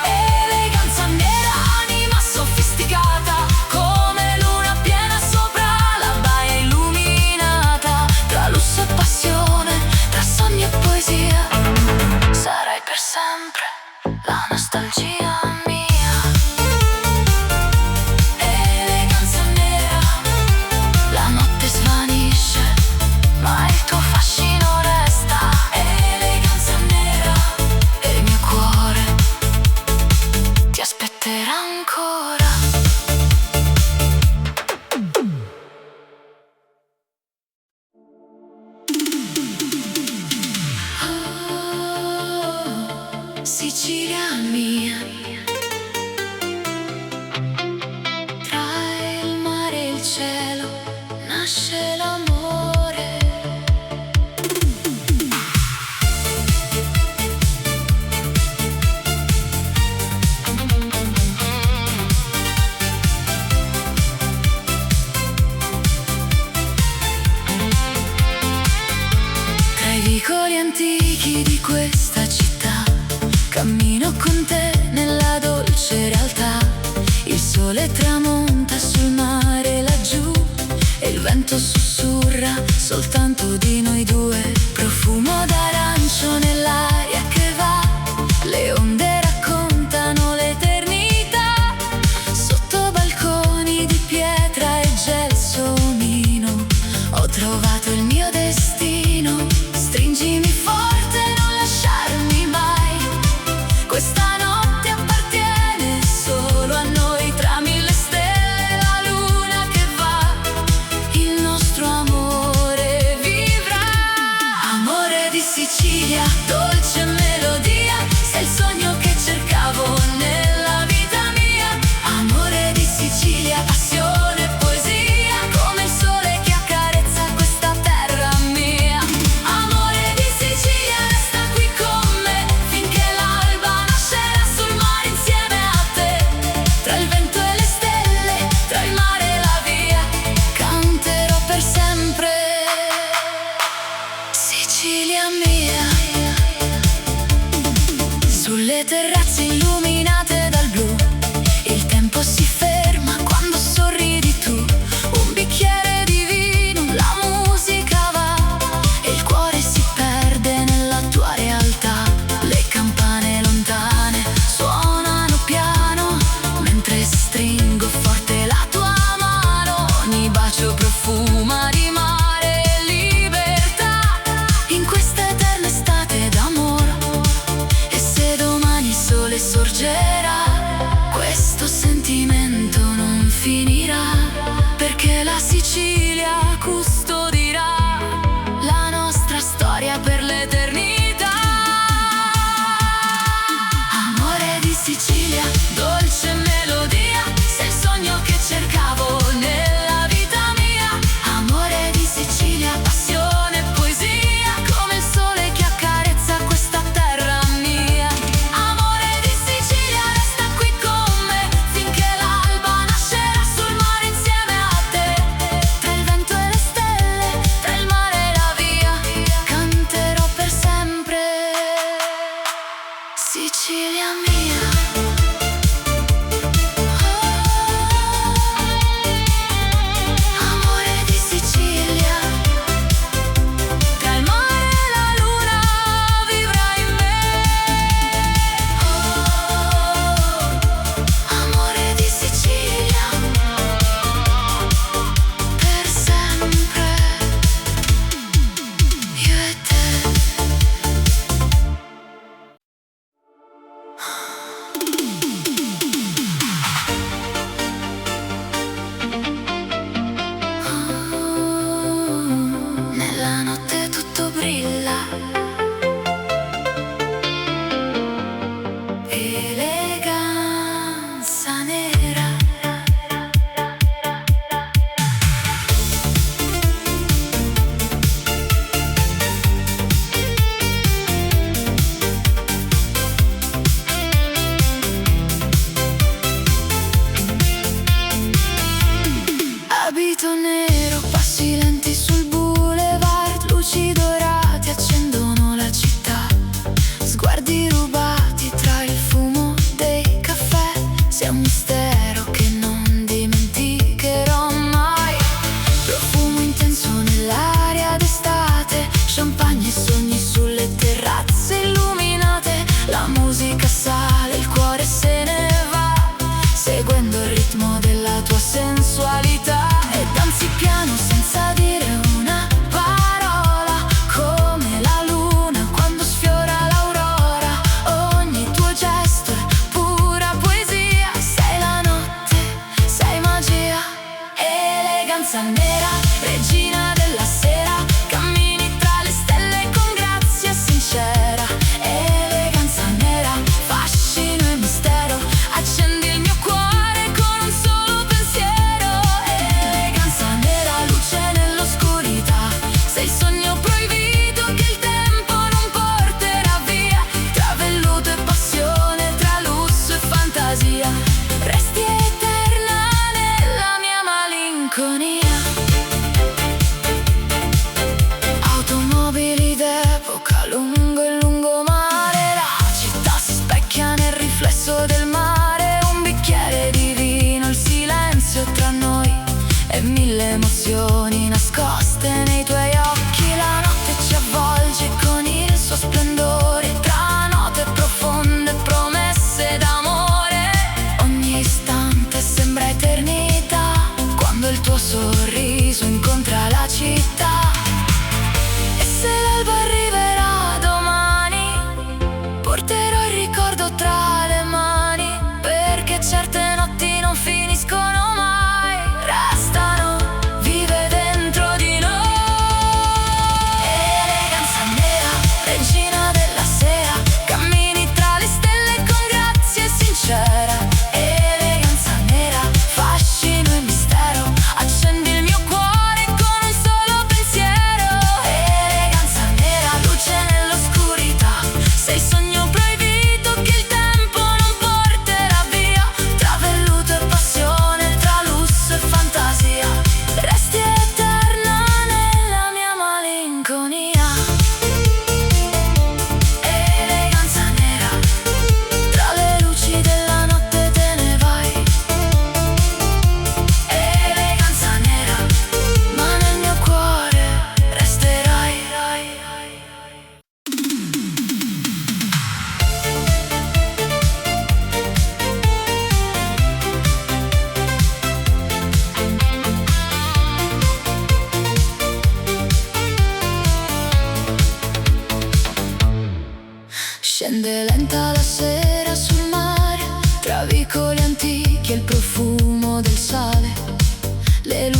Eleganza nera, anima sofisticata, come luna piena sopra la baia illuminata. Tra lusso e passione, tra sogno e poesia, sarai per sempre la nostalgia mia. Eleganza nera, la notte svanisce, ma il tuo fascino resta. Eleganza nera, e il mio cuore ti aspetterà ancora. Oh, Sicilia mia, tra il mare e il cielo nasce l'amore. Tra i vicoli antichi di questa città cammino con te nella dolce realtà. Il sole tramonta sul mare laggiù e il vento sussurra soltanto di noi due. Profumo d'arancio nell'aria che va, le onde raccontano l'eternità. Sotto balconi di pietra e gelsomino ho trovato il mio destino. Stringimi forte, non lasciarmi mai, questa notte appartiene solo a noi. Tra mille stelle la luna che va, il nostro amore vivrà. Amore di Sicilia, dolce melodia, sei il sogno che cercavo nella vita mia. Amore di Sicilia, passione e poesia, come il sole che accarezza questa terra mia. Amore di Sicilia, resta qui con me finché l'alba nascerà sul mare insieme a te. Tra il vento e le stelle, tra il mare e la via, canterò per sempre. Sicilia mia, sulle terrazze illuminate dal blu, il tempo si ferma quando sorridi tu. Un bicchiere di vino, la musica va e il cuore si perde nella tua realtà. Le campane lontane suonano piano mentre stringo forte la tua mano. Ogni bacio profuma di mare e libertà in questa eterna estate d'amore. E se domani il sole sorgerà, questo sentimento non finirà, perché la Sicilia custodirà la nostra storia per l'eternità. Amore di Sicilia, dolce melodia, sei il sogno che cercavo nella vita mia. Amore di Sicilia, passione e poesia, come il sole che accarezza questa terra mia. Amore di Sicilia, resta qui con me finché l'alba nascerà sul mare insieme a te. Tra il vento e le stelle, tra il mare e la via, canterò per sempre. Sicilia mia. Amore di Sicilia, tra il mare e la luna vivrai in me. Amore di Sicilia, per sempre, io e te.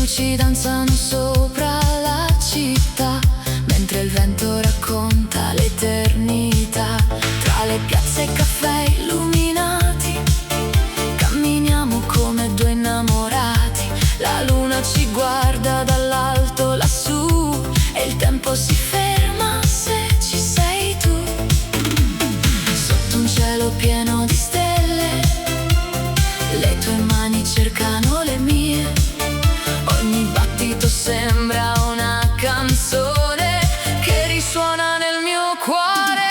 luci danzano sopra la città, mentre il vento racconta l'eternità. Tra le piazze e caffè illuminati, camminiamo come due innamorati. La luna ci guarda dall'alto lassù e il tempo si ferma se ci sei tu. Sotto un cielo pieno di stelle, le tue mani cercano le mie. Ogni battito sembra una canzone che risuona nel mio cuore.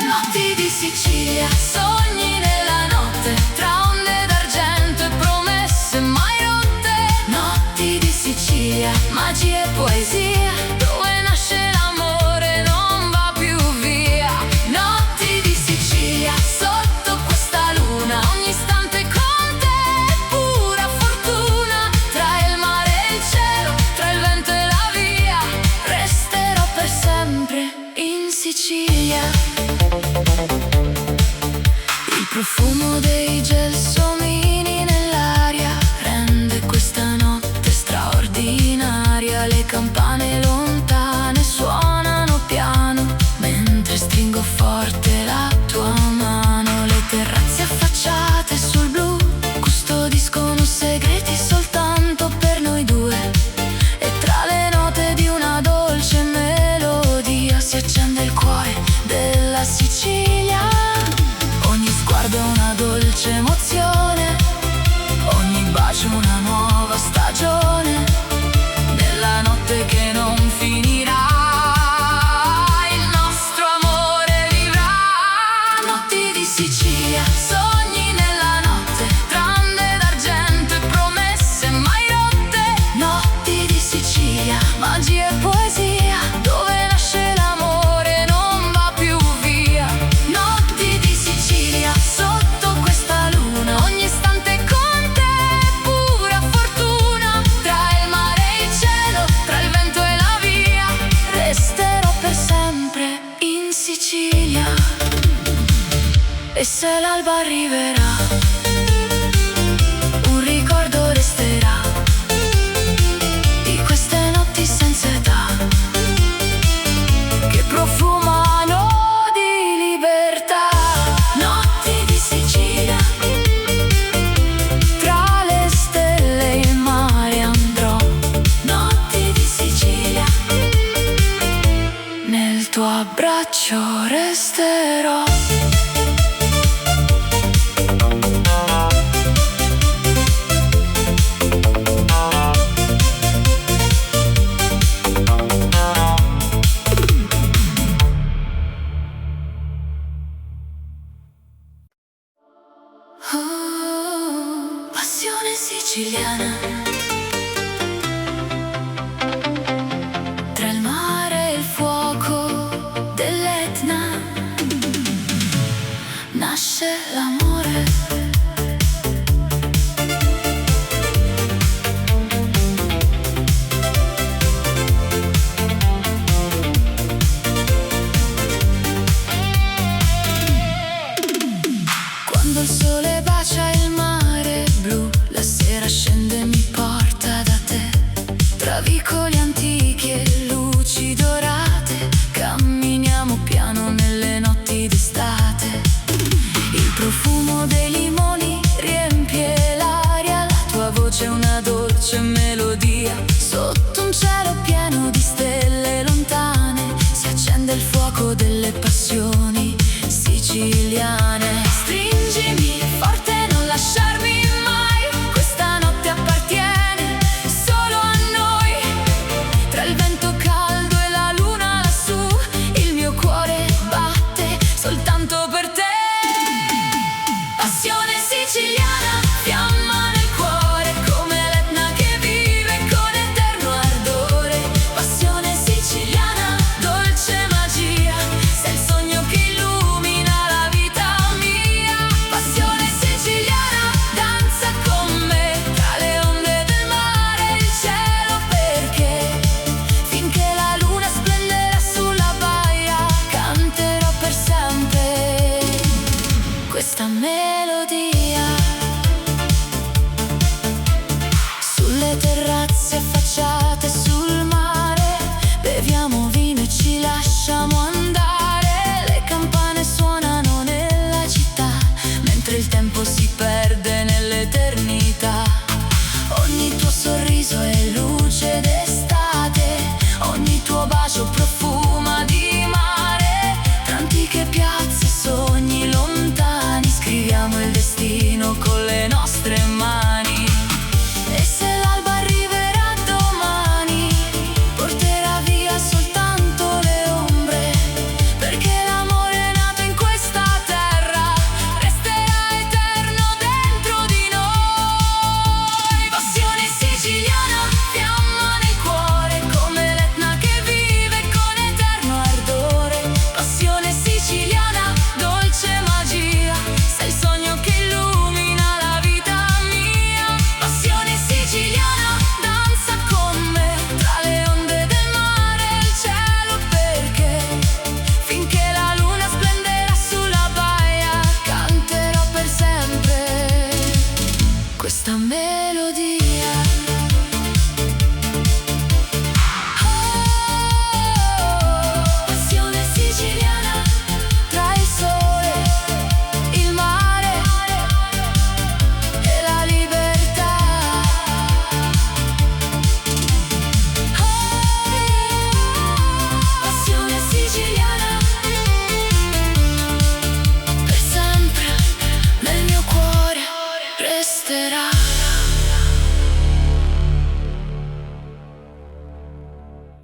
Notti di Sicilia, sogni nella notte, tra onde d'argento e promesse mai rotte. Notti di Sicilia, magia e poesia, dove nasce l'amore non va più via. Notti di Sicilia, sotto questa luna, ogni istante con te è pura fortuna. Tra il mare e il cielo, tra il vento e la via, resterò per sempre in Sicilia. Il profumo dei gelsomini nell'aria rende questa notte straordinaria. Le campane lontane suonano piano mentre stringo forte la tua mano. Le terrazze affacciate sul blu custodiscono segreti soltanto per noi due. E tra le note di una dolce melodia si accende il cuore della Sicilia. Ogni sguardo è una dolce emozione, ogni bacio una nuova stagione. Nella notte che non finirà, il nostro amore vivrà. Notti di Sicilia, sogni nella notte, tra onde d'argento e promesse mai rotte. Notti di Sicilia, magia e poesia, dove nasce l'amore non va più via. Notti di Sicilia, sotto questa luna, ogni istante con te è pura fortuna. Tra il mare e il cielo, tra il vento e la via, resterò per sempre in Sicilia. E se l'alba arriverà, un ricordo resterà di queste notti senza età, che profumano di libertà. Notti di Sicilia, tra le stelle e il mare andrò. Notti di Sicilia, nel tuo abbraccio resterò. Oh, passione siciliana. Tra il mare e il fuoco dell'Etna nasce l'amore. Quando il sole bacia il mare blu, la sera scende e mi porta da te. Tra vicoli antichi e luci dorate, camminiamo piano nelle notti d'estate. Il profumo dei limoni riempie l'aria, la tua voce è una dolce melodia. Sotto un cielo pieno di stelle lontane si accende il fuoco delle passioni siciliane. Stringimi forte, non lasciarmi mai, questa notte appartiene solo a noi. Tra il vento caldo e la luna lassù, il mio cuore batte soltanto per te. Passione siciliana, fiamma nel cuore, come l'Etna che vive con eterno ardore. Passione siciliana, dolce magia, sei il sogno che illumina la vita mia. Passione siciliana, danza con me, tra le onde del mare e il cielo, perché finché la luna splenderà sulla baia, canterò per sempre questa melodia. Sulle sulle terrazze affacciate sul mare, beviamo vino e ci lasciamo andare. Le campane suonano nella città, mentre il tempo si perde nell'eternità. Ogni tuo sorriso è luce d'estate, ogni tuo bacio profuma di mare. Tra antiche piazze, sogni lontani, scriviamo il destino con le nostre mani. E se l'alba arriverà domani, porterà via soltanto le ombre, perché l'amore è nato in questa terra, resterà eterno dentro di noi. Passione siciliana, fiamma nel cuore, come l'Etna che vive con eterno ardore. Passione siciliana, dolce magia, sei il sogno che illumina la vita mia. Passione siciliana, danza con me, tra le onde del mare e il cielo, perché finché la luna splenderà sulla baia, canterò per sempre questa melodia. Passione siciliana, tra il sole, il mare e la libertà. Passione siciliana, per sempre nel mio cuore resterà.